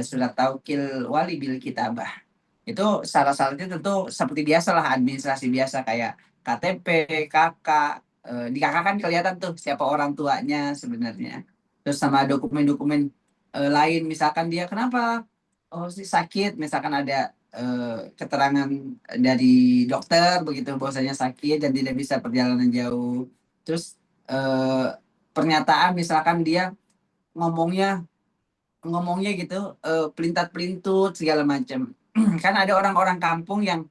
[SPEAKER 1] surat taukil wali bil kitabah. Itu syarat-syaratnya tentu seperti biasa lah, administrasi biasa kayak KTP, KK. Di KK kan kelihatan tuh siapa orang tuanya sebenarnya. Terus sama dokumen-dokumen lain, misalkan dia kenapa oh si sakit, misalkan ada keterangan dari dokter begitu bahwasanya sakit dan tidak bisa perjalanan jauh. Terus eh, pernyataan misalkan dia ngomongnya ngomongnya gitu pelintat-pelintut segala macam. Kan ada orang-orang kampung yang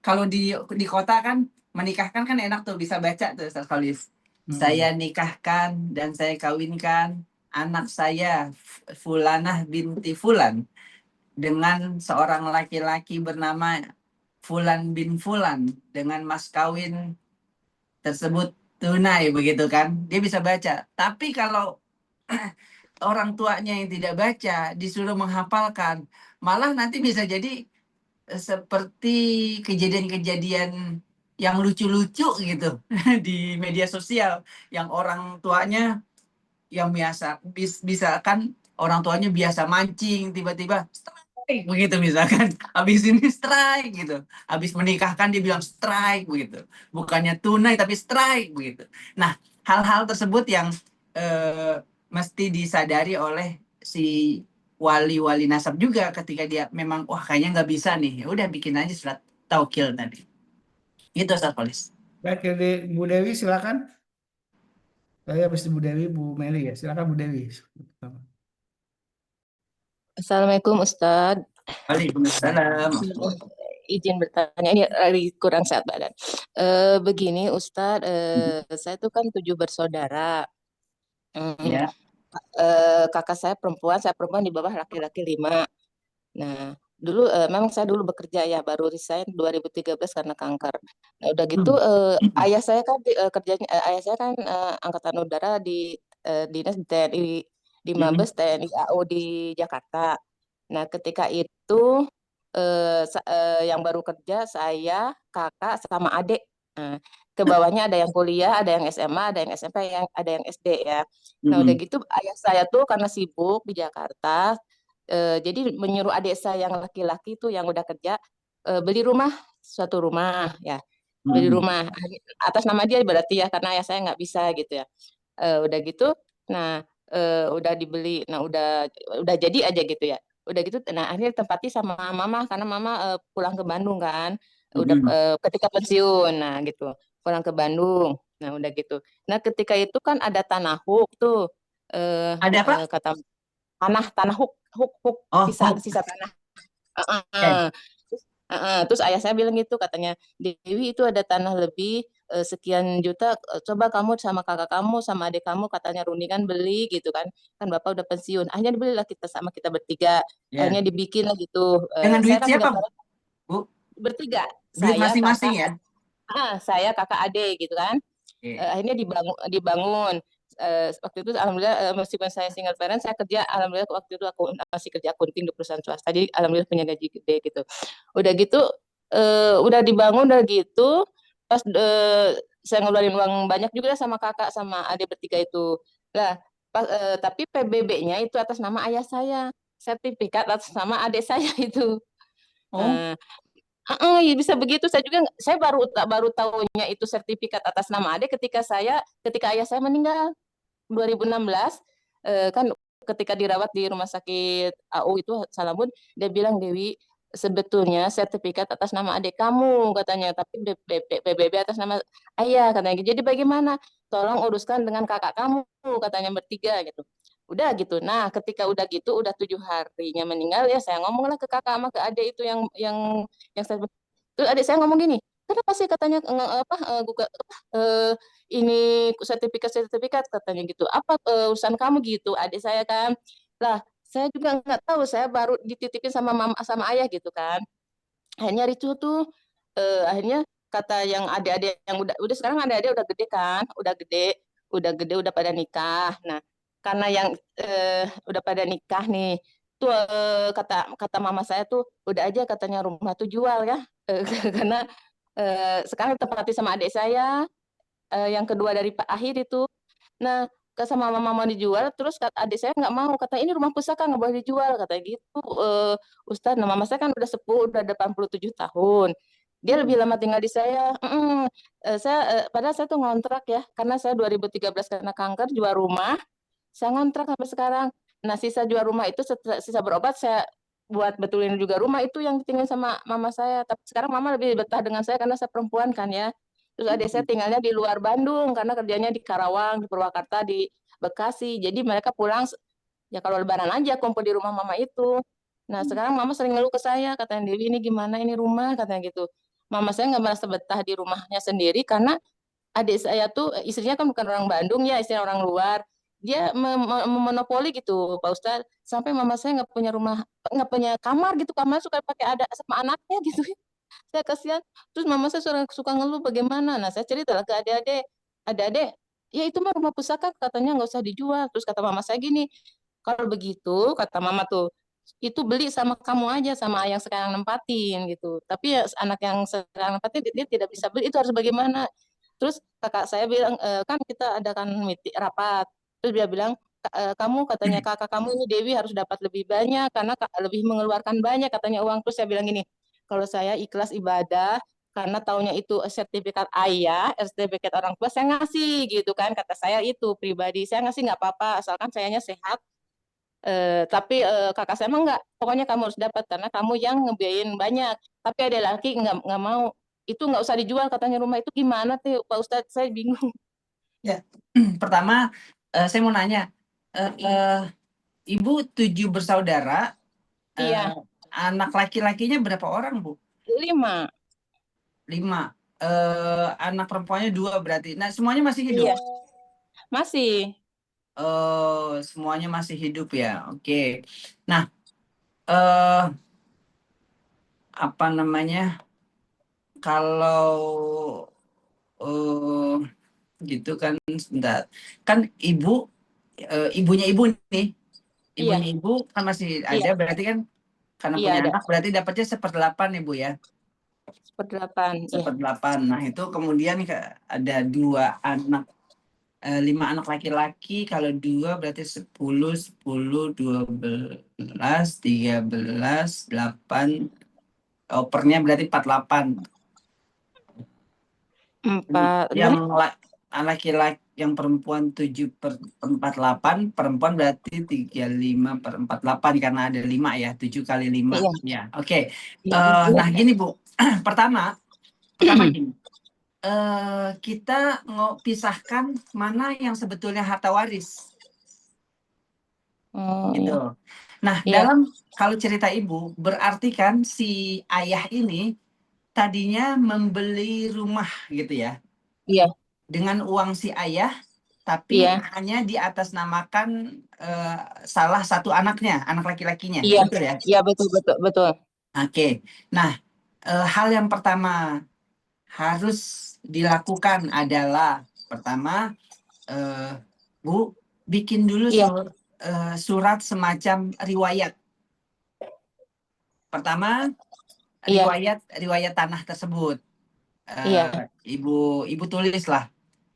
[SPEAKER 1] kalau di kota kan menikahkan kan enak tuh bisa baca tuh Ustaz Khalif. Saya nikahkan dan saya kawinkan anak saya Fulanah binti Fulan dengan seorang laki-laki bernama Fulan bin Fulan dengan mas kawin tersebut tunai begitu kan. Dia bisa baca. Tapi kalau orang tuanya yang tidak baca disuruh menghafalkan, malah nanti bisa jadi seperti kejadian-kejadian yang lucu-lucu gitu di media sosial, yang orang tuanya yang biasa bisa kan orang tuanya biasa mancing tiba-tiba strike begitu misalkan habis ini strike gitu, habis menikahkan dia bilang strike begitu, bukannya tunai tapi strike begitu. Nah, hal-hal tersebut yang mesti disadari oleh si wali-wali nasab juga ketika dia memang wah kayaknya nggak bisa nih, ya udah bikin aja surat taukil tadi itu Ustaz Polis.
[SPEAKER 2] Baik, jadi Bu Dewi silakan. Saya habis Bu Dewi, Bu Meli ya. Silakan Bu Dewi.
[SPEAKER 4] Assalamualaikum Ustadz.
[SPEAKER 1] Waalaikumsalam.
[SPEAKER 4] Izin bertanya, ini lagi kurang sehat badan. Begini Ustadz, saya tuh kan 7 bersaudara.
[SPEAKER 1] Ya.
[SPEAKER 4] Kakak saya perempuan di bawah laki-laki 5. Nah, dulu memang saya dulu bekerja ya, baru resign 2013 karena kanker. Nah, udah gitu ayah saya kan kerjanya ayah saya kan angkatan udara di dinas di TNI di Mabes TNI AU di Jakarta. Nah, ketika itu yang baru kerja saya, kakak sama adik. Nah, ke bawahnya ada yang kuliah, ada yang SMA, ada yang SMP, ada yang SD ya. Nah, udah gitu ayah saya tuh karena sibuk di Jakarta, jadi menyuruh adik saya yang laki-laki itu yang udah kerja beli suatu rumah ya, beli rumah atas nama dia berarti ya karena ayah saya nggak bisa gitu ya. Udah gitu, nah udah dibeli, nah udah jadi aja gitu ya. Udah gitu, nah akhirnya tempati sama mama karena mama pulang ke Bandung kan, udah ketika pensiun, nah gitu pulang ke Bandung. Nah udah gitu. Nah ketika itu kan ada tanah huk tuh,
[SPEAKER 1] Ada apa?
[SPEAKER 4] kata tanah huk
[SPEAKER 1] Oh,
[SPEAKER 4] sisa
[SPEAKER 1] Hope.
[SPEAKER 4] sisa tanah.
[SPEAKER 1] Okay.
[SPEAKER 4] Terus ayah saya bilang gitu katanya, Dewi itu ada tanah lebih sekian juta, coba kamu sama kakak kamu sama adik kamu katanya rundingan beli gitu kan, kan bapak udah pensiun. Akhirnya dibelilah kita sama kita bertiga,
[SPEAKER 1] Ya.
[SPEAKER 4] akhirnya dibikin lah gitu.
[SPEAKER 1] Dengan duit
[SPEAKER 4] Saya kan
[SPEAKER 1] siapa,
[SPEAKER 4] pendaftaran
[SPEAKER 1] Bu?
[SPEAKER 4] bertiga,
[SPEAKER 1] Duit
[SPEAKER 4] saya
[SPEAKER 1] masing-masing
[SPEAKER 4] kakak,
[SPEAKER 1] ya?
[SPEAKER 4] saya kakak adik gitu kan.
[SPEAKER 1] Oke.
[SPEAKER 4] Akhirnya dibangun. Waktu itu alhamdulillah meskipun saya single parent, saya kerja alhamdulillah waktu itu aku masih kerja akunting di perusahaan swasta, jadi alhamdulillah punya gaji gede gitu. Udah gitu udah dibangun udah gitu, pas saya ngeluarin uang banyak juga sama kakak sama adik bertiga itu lah. Tapi PBB-nya itu atas nama ayah saya, sertifikat atas nama adik saya itu.
[SPEAKER 1] Oh,
[SPEAKER 4] Ya bisa begitu. Saya baru tahunya itu sertifikat atas nama adik ketika ayah saya meninggal 2016, kan ketika dirawat di rumah sakit AU itu Salabun, dia bilang, Dewi, sebetulnya sertifikat atas nama adik kamu katanya, tapi PBB atas nama ayah katanya. Jadi bagaimana? Tolong uruskan dengan kakak kamu katanya bertiga gitu. Udah gitu. Nah, ketika udah gitu, udah 7 harinya meninggal ya, saya ngomonglah ke kakak sama ke adik itu yang terus adik saya ngomong gini, kenapa sih katanya ini sertifikat katanya gitu. Apa urusan kamu gitu, adik saya kan. Lah, saya juga nggak tahu, saya baru dititipin sama mama sama ayah gitu kan. Akhirnya ricu tuh, akhirnya kata yang adik-adik yang udah sekarang adik-adik udah gede kan, udah gede udah pada nikah. Nah, karena yang udah pada nikah nih, tuh kata kata mama saya tuh udah aja katanya rumah tuh jual ya. Eh, karena sekarang tempati sama adik saya, yang kedua dari Pak Ahir itu. Nah, ke sama mama mau dijual, terus adik saya nggak mau, kata ini rumah pusaka nggak boleh dijual, kata gitu. Ustadz, nah mama saya kan udah sepuh, udah 87 tahun. Dia lebih lama tinggal di saya. Padahal saya tuh ngontrak ya, karena saya 2013 karena kanker jual rumah, saya ngontrak sampai sekarang. Nah, sisa jual rumah itu sisa berobat saya buat betulin juga rumah itu yang ditinggal sama mama saya. Tapi sekarang mama lebih betah dengan saya karena saya perempuan kan ya. Terus adik saya tinggalnya di luar Bandung karena kerjanya di Karawang, di Purwakarta, di Bekasi. Jadi mereka pulang ya kalau lebaran aja kumpul di rumah mama itu. Nah, sekarang mama sering ngeluh ke saya, katanya Dewi ini gimana ini rumah, katanya gitu. Mama saya nggak merasa betah di rumahnya sendiri karena adik saya tuh istrinya kan bukan orang Bandung ya, istrinya orang luar. Dia memonopoli gitu, Pak Ustadz. Sampai mama saya nggak punya rumah, nggak punya kamar gitu, kamar suka pakai ada sama anaknya gitu. Saya kasihan. Terus mama saya suka ngeluh bagaimana. Nah, saya cerita ke adik-adik, adik-adik, ya itu mah rumah pusaka katanya nggak usah dijual. Terus kata mama saya gini, kalau begitu kata mama tuh, itu beli sama kamu aja sama yang sekarang nempatin gitu. Tapi ya anak yang sekarang nempatin dia tidak bisa beli itu harus bagaimana? Terus kakak saya bilang, kan kita adakan meeting rapat. Terus dia bilang, kamu katanya kakak kamu ini Dewi harus dapat lebih banyak karena lebih mengeluarkan banyak katanya uang. Terus saya bilang gini, kalau saya ikhlas ibadah karena taunya itu sertifikat ayah, sertifikat orang tua saya ngasih gitu kan kata saya itu pribadi saya ngasih nggak apa-apa asalkan sayanya sehat. Tapi kakak saya emang nggak, pokoknya kamu harus dapat karena kamu yang ngebiayain banyak. Tapi ada laki nggak mau, itu nggak usah dijual katanya rumah itu gimana tuh Pak Ustadz, saya bingung.
[SPEAKER 1] Ya, pertama saya mau nanya, Ibu 7 bersaudara,
[SPEAKER 4] Iya,
[SPEAKER 1] anak laki-lakinya berapa orang, Bu?
[SPEAKER 4] 5.
[SPEAKER 1] 5. Anak perempuannya 2 berarti. Nah, semuanya masih hidup?
[SPEAKER 4] Iya, masih.
[SPEAKER 1] Semuanya masih hidup ya. Oke. Nah, eh apa namanya? Kalau gitu kan, sebentar. Kan ibunya ibu nih,
[SPEAKER 4] Iya,
[SPEAKER 1] ibunya ibu kan masih
[SPEAKER 4] iya,
[SPEAKER 1] ada, berarti kan karena
[SPEAKER 4] iya
[SPEAKER 1] punya
[SPEAKER 4] ada.
[SPEAKER 1] anak berarti dapatnya 1/8 ya Bu ya.
[SPEAKER 4] 1/8, iya.
[SPEAKER 1] 1/8. Nah, itu kemudian ada 2 anak, 5 anak laki-laki, kalau 2 berarti 10, 10, 12, 13, 8, opernya berarti 48.
[SPEAKER 4] 4,
[SPEAKER 1] Yang
[SPEAKER 4] gimana?
[SPEAKER 1] laki-laki, yang perempuan 7/48, perempuan berarti 35/48 karena ada 5 ya, 7 kali 5
[SPEAKER 4] Iya,
[SPEAKER 1] ya. Oke.
[SPEAKER 4] iya.
[SPEAKER 1] Nah gini Bu, pertama gini, kita pisahkan mana yang sebetulnya harta waris
[SPEAKER 4] Oh,
[SPEAKER 1] gitu.
[SPEAKER 4] iya.
[SPEAKER 1] Nah,
[SPEAKER 4] Iya,
[SPEAKER 1] kalau cerita Ibu berarti kan si ayah ini tadinya membeli rumah gitu ya,
[SPEAKER 4] iya,
[SPEAKER 1] dengan uang si ayah, tapi
[SPEAKER 4] iya,
[SPEAKER 1] hanya diatasnamakan salah satu anaknya, anak laki-lakinya,
[SPEAKER 4] iya,
[SPEAKER 1] betul ya?
[SPEAKER 4] iya, betul, betul, betul.
[SPEAKER 1] Oke. Nah, hal yang pertama harus dilakukan adalah pertama, Bu, bikin dulu
[SPEAKER 4] Iya,
[SPEAKER 1] surat semacam riwayat. Pertama,
[SPEAKER 4] iya,
[SPEAKER 1] riwayat tanah tersebut.
[SPEAKER 4] iya,
[SPEAKER 1] Ibu tulislah.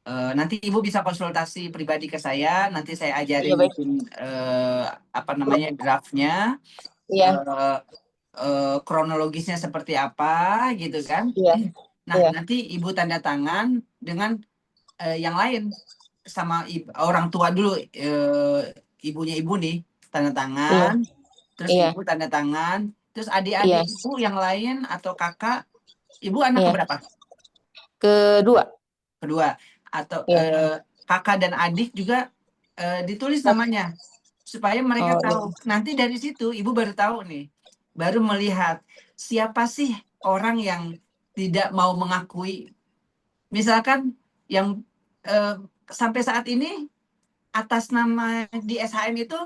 [SPEAKER 1] Nanti Ibu bisa konsultasi pribadi ke saya. Nanti saya
[SPEAKER 4] iya,
[SPEAKER 1] ajarin
[SPEAKER 4] baik.
[SPEAKER 1] bikin apa namanya draftnya,
[SPEAKER 4] Iya,
[SPEAKER 1] kronologisnya seperti apa, gitu kan?
[SPEAKER 4] iya,
[SPEAKER 1] Nah,
[SPEAKER 4] iya,
[SPEAKER 1] nanti Ibu tanda tangan dengan yang lain sama orang tua dulu, ibunya Ibu nih tanda
[SPEAKER 4] iya,
[SPEAKER 1] tangan, terus
[SPEAKER 4] iya,
[SPEAKER 1] Ibu tanda tangan, terus
[SPEAKER 4] iya,
[SPEAKER 1] adik-adik Ibu yang lain atau kakak, Ibu anak
[SPEAKER 4] iya.
[SPEAKER 1] keberapa?
[SPEAKER 4] Kedua,
[SPEAKER 1] Kedua. Atau
[SPEAKER 4] iya.
[SPEAKER 1] kakak dan adik juga ditulis
[SPEAKER 4] Oh,
[SPEAKER 1] namanya supaya mereka
[SPEAKER 4] iya,
[SPEAKER 1] tahu. Nanti dari situ Ibu baru tahu nih, baru melihat siapa sih orang yang tidak mau mengakui, misalkan yang sampai saat ini atas nama di SHM itu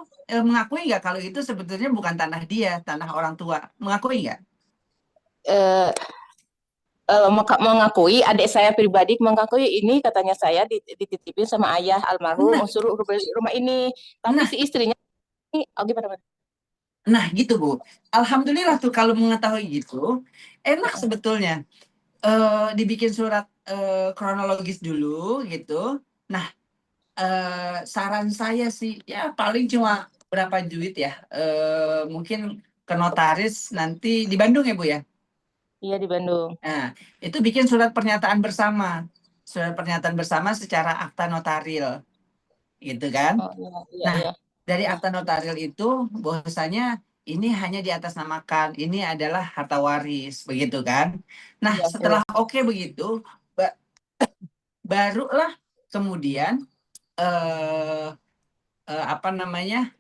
[SPEAKER 1] mengakui nggak kalau itu sebetulnya bukan tanah dia, tanah orang tua, mengakui nggak?
[SPEAKER 4] Eh, Mengakui, adik saya pribadi mengakui ini katanya saya dititipin sama ayah almarhum
[SPEAKER 1] Nah,
[SPEAKER 4] suruh beli rumah ini, tapi
[SPEAKER 1] nah,
[SPEAKER 4] si istrinya ini gimana?
[SPEAKER 1] nah gitu Bu. Alhamdulillah tuh kalau mengetahui gitu, enak sebetulnya. Dibikin surat kronologis dulu gitu. Nah, saran saya sih ya paling cuma berapa duit ya, mungkin ke notaris nanti di Bandung ya Bu ya.
[SPEAKER 4] Iya di Bandung.
[SPEAKER 1] Nah, itu bikin surat pernyataan bersama secara akta notaril gitu kan.
[SPEAKER 4] Oh iya iya
[SPEAKER 1] Nah,
[SPEAKER 4] iya.
[SPEAKER 1] dari
[SPEAKER 4] Nah,
[SPEAKER 1] akta notaril itu bahwasanya ini hanya diatasnamakan, ini adalah harta waris begitu kan. Nah,
[SPEAKER 4] iya iya.
[SPEAKER 1] setelah oke begitu, barulah kemudian eh, apa namanya,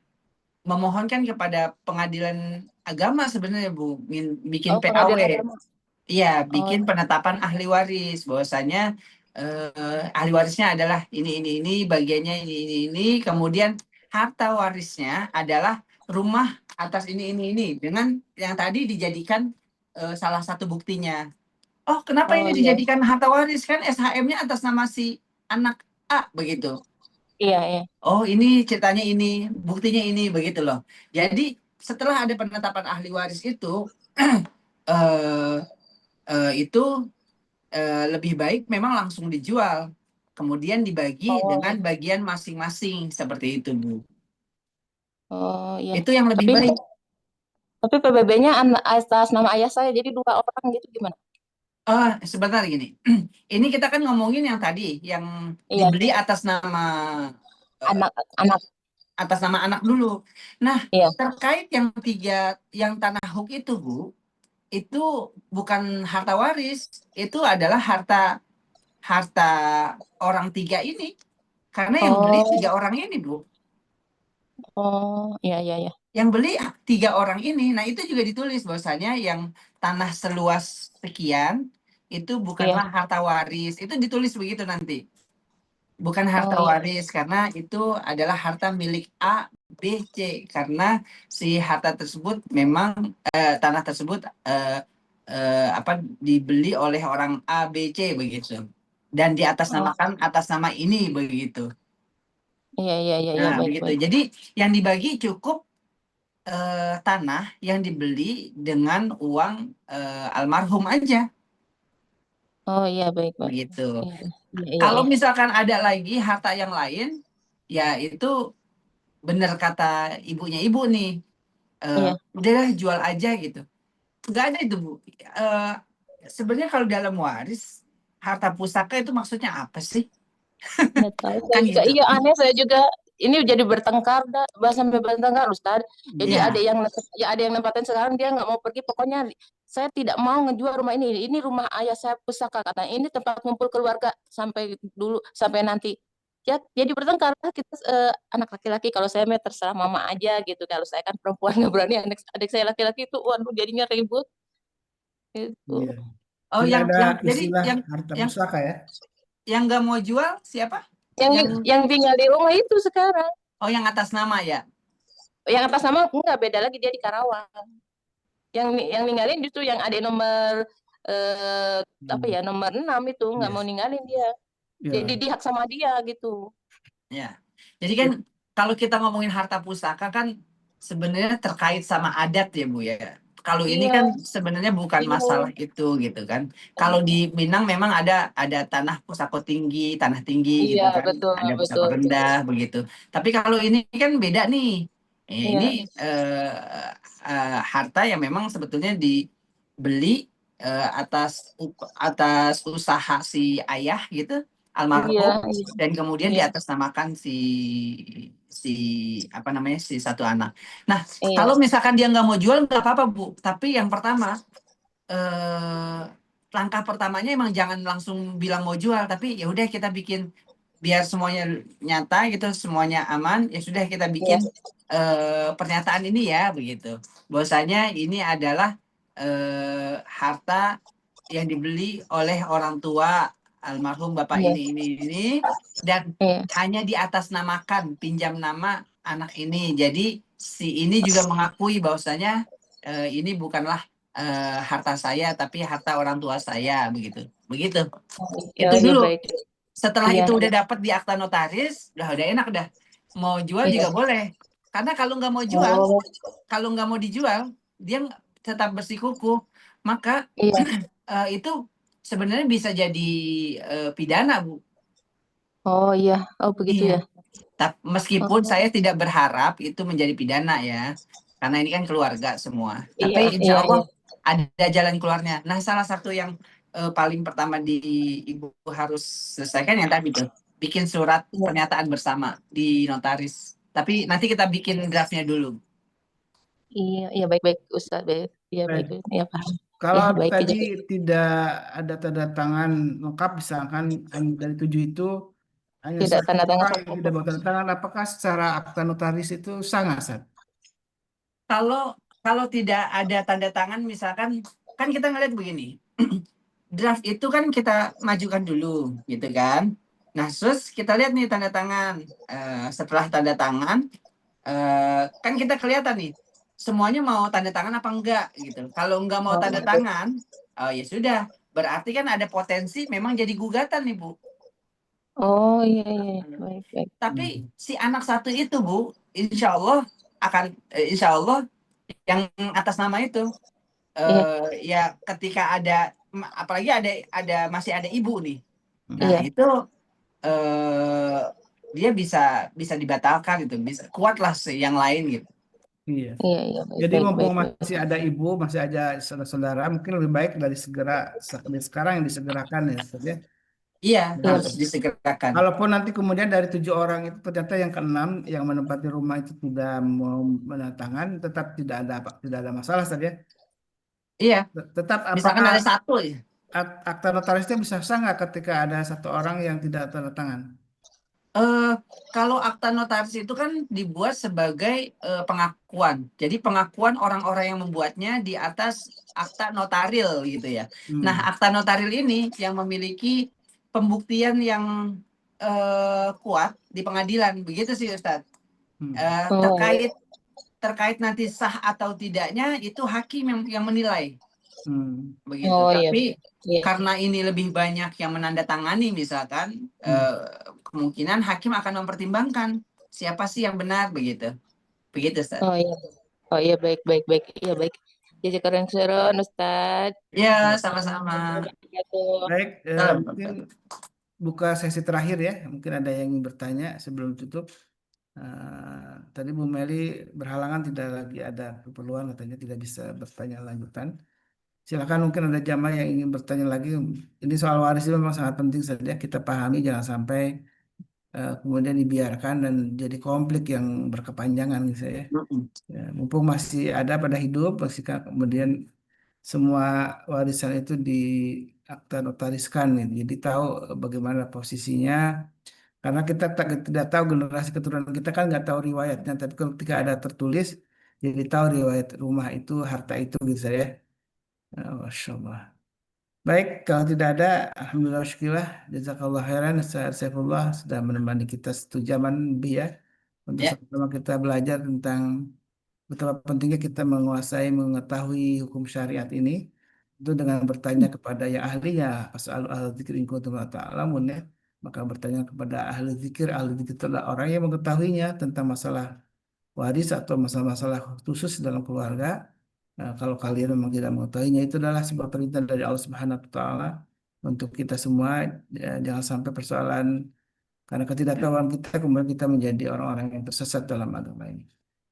[SPEAKER 1] memohonkan kepada pengadilan agama sebenarnya Bu, bikin
[SPEAKER 4] Oh
[SPEAKER 1] PAW.
[SPEAKER 4] pengadilan agama.
[SPEAKER 1] Iya,
[SPEAKER 4] Oh
[SPEAKER 1] bikin penetapan ahli waris bahwasanya ahli warisnya adalah ini bagiannya ini, kemudian harta warisnya adalah rumah atas ini dengan yang tadi dijadikan salah satu buktinya. Oh, kenapa
[SPEAKER 4] oh
[SPEAKER 1] ini
[SPEAKER 4] iya
[SPEAKER 1] dijadikan harta waris, kan SHM-nya atas nama si anak A begitu.
[SPEAKER 4] iya iya.
[SPEAKER 1] Oh, ini ceritanya ini, buktinya ini begitu loh. Jadi setelah ada penetapan ahli waris itu eh, itu lebih baik memang langsung dijual, kemudian dibagi dengan
[SPEAKER 4] Oh
[SPEAKER 1] bagian masing-masing seperti itu Bu.
[SPEAKER 4] oh iya.
[SPEAKER 1] Itu yang lebih
[SPEAKER 4] Tapi
[SPEAKER 1] baik.
[SPEAKER 4] PBB-nya atas nama ayah saya jadi 2 orang gitu gimana?
[SPEAKER 1] Sebentar gini, ini kita kan ngomongin yang tadi yang
[SPEAKER 4] Iya
[SPEAKER 1] dibeli eh,
[SPEAKER 4] anak anak
[SPEAKER 1] atas nama anak dulu. Nah,
[SPEAKER 4] iya.
[SPEAKER 1] terkait yang yang tanah huk itu Bu, itu bukan harta waris, itu adalah harta harta orang tiga ini, karena yang beli
[SPEAKER 4] Oh
[SPEAKER 1] 3 orang ini Bu.
[SPEAKER 4] oh iya iya iya.
[SPEAKER 1] Yang beli 3 orang ini. Nah, itu juga ditulis bahwasanya yang tanah seluas sekian itu
[SPEAKER 4] Iya.
[SPEAKER 1] bukanlah harta waris. Itu ditulis begitu nanti. Bukan harta
[SPEAKER 4] Oh iya.
[SPEAKER 1] waris karena itu adalah harta milik A, B, C. Karena si harta tersebut memang tanah tersebut apa dibeli oleh orang A, B, C begitu. Dan
[SPEAKER 4] Oh
[SPEAKER 1] diatasnamakan atas nama ini begitu.
[SPEAKER 4] iya iya iya iya
[SPEAKER 1] Nah,
[SPEAKER 4] baik
[SPEAKER 1] begitu.
[SPEAKER 4] baik.
[SPEAKER 1] Jadi yang dibagi cukup tanah yang dibeli dengan uang almarhum aja
[SPEAKER 4] Oh iya baik baik.
[SPEAKER 1] begitu.
[SPEAKER 4] Iya iya iya
[SPEAKER 1] Kalau
[SPEAKER 4] iya.
[SPEAKER 1] misalkan ada lagi harta yang lain, ya itu benar kata ibunya ibu nih,
[SPEAKER 4] Iya.
[SPEAKER 1] udahlah jual aja gitu. Nggak ada itu Bu. Eh, Sebenarnya kalau dalam waris harta pusaka itu maksudnya apa sih?
[SPEAKER 4] Nggak tahu saya
[SPEAKER 1] Kan
[SPEAKER 4] juga
[SPEAKER 1] gitu.
[SPEAKER 4] iya aneh saya juga ini jadi bertengkar dah bahas sampai bertengkar Ustaz. Jadi
[SPEAKER 1] Ya,
[SPEAKER 4] ada yang nempatin sekarang dia nggak mau pergi pokoknya saya tidak mau ngejual rumah ini rumah ayah saya pusaka katanya ini tempat kumpul keluarga sampai dulu sampai nanti ya jadi bertengkar lah kita anak laki-laki kalau saya mah terserah mama aja gitu kalau saya kan perempuan nggak berani adik saya laki-laki itu waduh jadinya ribut gitu.
[SPEAKER 2] Iya.
[SPEAKER 1] oh
[SPEAKER 2] Tidak ada
[SPEAKER 1] yang jadi
[SPEAKER 2] istilah
[SPEAKER 1] yang
[SPEAKER 2] harta
[SPEAKER 1] yang
[SPEAKER 2] pusaka ya.
[SPEAKER 1] yang nggak mau jual siapa?
[SPEAKER 4] yang
[SPEAKER 1] Yang
[SPEAKER 4] yang tinggal di rumah itu sekarang
[SPEAKER 1] yang atas nama ya.
[SPEAKER 4] yang atas nama enggak beda lagi dia di Karawang. Yang ninggalin justru yang ada nomor apa
[SPEAKER 2] Hmm.
[SPEAKER 4] ya nomor 6 itu nggak mau
[SPEAKER 2] Iya.
[SPEAKER 4] ninggalin dia. Jadi
[SPEAKER 2] Iya.
[SPEAKER 4] dihak sama dia gitu.
[SPEAKER 1] Ya. Jadi kan kalau kita ngomongin harta pusaka kan sebenarnya terkait sama adat ya Bu ya. Kalau ini
[SPEAKER 4] Iya,
[SPEAKER 1] kan sebenarnya bukan
[SPEAKER 4] bingung.
[SPEAKER 1] masalah itu gitu kan. Kalau di Minang memang ada tanah pusaka tinggi, tanah tinggi
[SPEAKER 4] Iya,
[SPEAKER 1] gitu kan.
[SPEAKER 4] betul,
[SPEAKER 1] Ada pusaka
[SPEAKER 4] betul, betul.
[SPEAKER 1] rendah begitu. Tapi kalau ini kan beda nih. Ini
[SPEAKER 4] Iya,
[SPEAKER 1] harta yang memang sebetulnya dibeli atas usaha si ayah gitu,
[SPEAKER 4] iya,
[SPEAKER 1] almarhum,
[SPEAKER 4] iya,
[SPEAKER 1] dan kemudian
[SPEAKER 4] iya,
[SPEAKER 1] diatasnamakan si si apa namanya si satu anak. Nah,
[SPEAKER 4] iya,
[SPEAKER 1] kalau misalkan dia nggak mau jual nggak apa-apa Bu. Tapi yang pertama eh, langkah pertamanya emang jangan langsung bilang mau jual, tapi ya udah kita bikin biar semuanya nyata gitu, semuanya aman. Ya sudah kita
[SPEAKER 4] iya.
[SPEAKER 1] bikin pernyataan ini ya begitu. Bahwasanya ini adalah harta yang dibeli oleh orang tua almarhum bapak
[SPEAKER 4] Iya,
[SPEAKER 1] ini dan
[SPEAKER 4] iya.
[SPEAKER 1] hanya diatasnamakan pinjam nama anak ini. Jadi si ini juga mengakui bahwasanya ini bukanlah harta saya tapi harta orang tua saya begitu. Begitu.
[SPEAKER 4] Ya,
[SPEAKER 1] Itu
[SPEAKER 4] ya
[SPEAKER 1] dulu.
[SPEAKER 4] baik.
[SPEAKER 1] Setelah
[SPEAKER 4] Iya,
[SPEAKER 1] itu
[SPEAKER 4] iya.
[SPEAKER 1] udah dapat di akta notaris, udah enak dah. Mau jual
[SPEAKER 4] Iya.
[SPEAKER 1] juga boleh. Karena kalau nggak mau jual,
[SPEAKER 4] Oh,
[SPEAKER 1] kalau nggak mau dijual, dia tetap bersikukuh. Maka
[SPEAKER 4] iya.
[SPEAKER 1] itu sebenarnya bisa jadi pidana, Bu.
[SPEAKER 4] Oh, iya. Oh, begitu
[SPEAKER 1] Iya.
[SPEAKER 4] ya.
[SPEAKER 1] Meskipun
[SPEAKER 4] Oh,
[SPEAKER 1] saya tidak berharap itu menjadi pidana ya, karena ini kan keluarga semua.
[SPEAKER 4] iya,
[SPEAKER 1] Tapi insya
[SPEAKER 4] iya, iya.
[SPEAKER 1] Allah ada jalan keluarnya. Nah, salah satu yang paling pertama Ibu harus selesaikan yang tadi tuh, bikin surat
[SPEAKER 4] Iya,
[SPEAKER 1] pernyataan bersama di notaris. Tapi nanti kita bikin draftnya dulu.
[SPEAKER 4] iya, iya, baik-baik, Ustaz. Baik. Iya,
[SPEAKER 2] Baik.
[SPEAKER 4] baik-baik. Iya, paham.
[SPEAKER 2] Kalau
[SPEAKER 4] Iya, baik.
[SPEAKER 2] tadi
[SPEAKER 4] Jadi,
[SPEAKER 2] tidak ada tanda tangan lengkap, misalkan dari 7 itu hanya
[SPEAKER 4] tidak
[SPEAKER 2] satu
[SPEAKER 4] tanda tangan
[SPEAKER 2] orang yang
[SPEAKER 4] lengkap.
[SPEAKER 2] tidak bertanda tangan, apakah secara akta notaris itu sah nggak, Sat?
[SPEAKER 1] Kalau tidak ada tanda tangan, misalkan kan kita ngeliat begini, draft itu kan kita majukan dulu, gitu kan. Nah, terus kita lihat nih tanda tangan. Setelah tanda tangan, kan kita kelihatan nih, semuanya mau tanda tangan apa enggak, gitu. Kalau enggak mau
[SPEAKER 4] Oh,
[SPEAKER 1] tanda
[SPEAKER 4] iya, baik.
[SPEAKER 1] tangan, oh ya sudah, berarti kan ada potensi memang jadi gugatan nih, Bu.
[SPEAKER 4] Oh, iya, iya. Baik, baik.
[SPEAKER 1] Tapi si anak satu itu, Bu, insya Allah insya Allah yang atas nama itu,
[SPEAKER 4] Iya,
[SPEAKER 1] ya ketika apalagi masih ada ibu nih. Nah,
[SPEAKER 4] iya,
[SPEAKER 1] itu dia bisa dibatalkan gitu, bisa kuatlah yang lain gitu.
[SPEAKER 2] Iya.
[SPEAKER 4] iya, iya. Baik,
[SPEAKER 2] Jadi
[SPEAKER 4] baik,
[SPEAKER 2] mumpung
[SPEAKER 4] baik, baik.
[SPEAKER 2] masih ada ibu, masih ada saudara-saudara, mungkin lebih baik dari sekarang yang disegerakan ya, Ustaz ya.
[SPEAKER 1] Iya,
[SPEAKER 4] Iya,
[SPEAKER 1] harus
[SPEAKER 4] baik.
[SPEAKER 1] disegerakan.
[SPEAKER 2] Kalaupun nanti kemudian dari 7 orang itu ternyata yang keenam yang menempati rumah itu tidak mau menandatangan, tetap tidak ada masalah, Ustaz ya.
[SPEAKER 1] Iya,
[SPEAKER 2] Tetap
[SPEAKER 1] misalkan
[SPEAKER 2] apakah
[SPEAKER 1] ada satu ya.
[SPEAKER 2] akta notarisnya bisa sah nggak ketika ada satu orang yang tidak tanda tangan?
[SPEAKER 1] Kalau akta notaris itu kan dibuat sebagai pengakuan. Jadi pengakuan orang-orang yang membuatnya di atas akta notaril gitu ya. Nah, akta notaril ini yang memiliki pembuktian yang kuat di pengadilan, begitu sih Ustadz.
[SPEAKER 4] Oh, iya.
[SPEAKER 1] Terkait nanti sah atau tidaknya itu hakim yang menilai, begitu.
[SPEAKER 4] Oh, iya.
[SPEAKER 1] Tapi
[SPEAKER 4] Iya.
[SPEAKER 1] karena ini lebih banyak yang menandatangani misalkan, kemungkinan hakim akan mempertimbangkan siapa sih yang benar begitu Ustaz.
[SPEAKER 4] Oh, iya. Oh, iya, baik, baik, baik. Iya, baik. Jazakallahu khairan, Ustaz.
[SPEAKER 1] Ya, sama-sama.
[SPEAKER 2] Baik,
[SPEAKER 1] Salam.
[SPEAKER 2] mungkin buka sesi terakhir ya. Mungkin ada yang ingin bertanya sebelum tutup. Tadi Bu Meli berhalangan, tidak lagi ada keperluan, katanya tidak bisa bertanya lanjutan. Silakan, mungkin ada jamaah yang ingin bertanya lagi. Ini soal waris itu memang sangat penting saja kita pahami, jangan sampai kemudian dibiarkan dan jadi konflik yang berkepanjangan gitu ya. Ya, mumpung masih ada pada hidup, kemudian semua warisan itu di akta notariskan gitu. Jadi tahu bagaimana posisinya. Karena kita tidak tahu generasi keturunan kita kan nggak tahu riwayatnya, tapi ketika ada tertulis, jadi tahu riwayat rumah itu, harta itu gitu ya. Masya Allah. Baik, kalau tidak ada, alhamdulillah syukurlah, jazakallah khairan, Ustaz Saifullah sudah menemani kita 1 jaman lebih ya, untuk
[SPEAKER 1] Ya.
[SPEAKER 2] sama-sama kita belajar tentang betapa pentingnya kita menguasai, mengetahui hukum syariat ini, itu dengan bertanya kepada yang ahlinya, asal ahli dzikir in kuntum la ta'lamun ya. Maka bertanya kepada ahli dzikir itu adalah orang yang mengetahuinya tentang masalah waris atau masalah-masalah khusus dalam keluarga. Nah, kalau kalian memang tidak mengetahuinya, itu adalah sebuah perintah dari Allah Subhanahu wa taala untuk kita semua, ya, jangan sampai persoalan karena ketidaktahuan kita kemudian kita menjadi orang-orang yang tersesat dalam agama ini.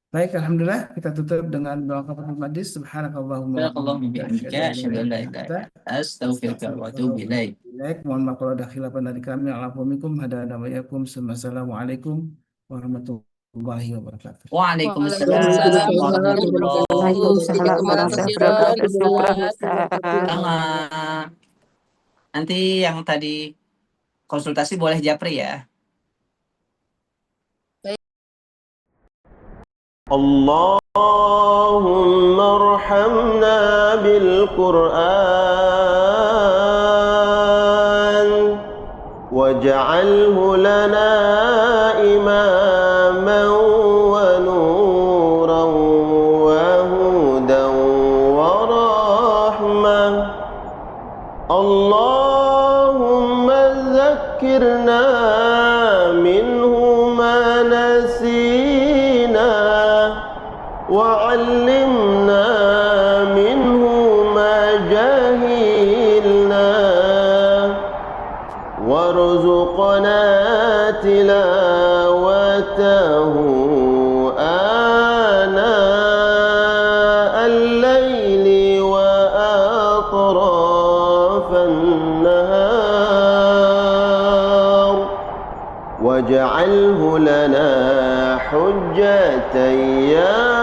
[SPEAKER 2] Baik, alhamdulillah kita tutup dengan doa kafaratul majlis. Subhanakallahumma wa
[SPEAKER 1] Barakallahu
[SPEAKER 2] bihamdika,
[SPEAKER 1] bihamdika,
[SPEAKER 2] asyhadu an
[SPEAKER 1] asyhadu an
[SPEAKER 2] la
[SPEAKER 1] la
[SPEAKER 2] ilaha illa
[SPEAKER 1] ilaha
[SPEAKER 2] anta,
[SPEAKER 1] illa anta, astaghfiruka wa atubu
[SPEAKER 2] astaghfiruka wa
[SPEAKER 1] ilaik.
[SPEAKER 2] atubu ilaik. Mohon maaf kalau ada khilafan dari kami. Assalamualaikum warahmatullahi wabarakatuh.
[SPEAKER 1] Waalaikumsalam warahmatullahi
[SPEAKER 4] Waalaikumsalam warahmatullahi wabarakatuh.
[SPEAKER 1] Sama. Nanti yang tadi konsultasi boleh japri ya.
[SPEAKER 5] اللهم ارحمنا بالقرآن واجعله لنا إماما ونورا وهدى ورحمة. اللهم ذكرنا منه ما نسينا وعلمنا منه ما جهلنا وارزقنا تلاوته آناء الليل وأطراف النهار واجعله لنا حجة يا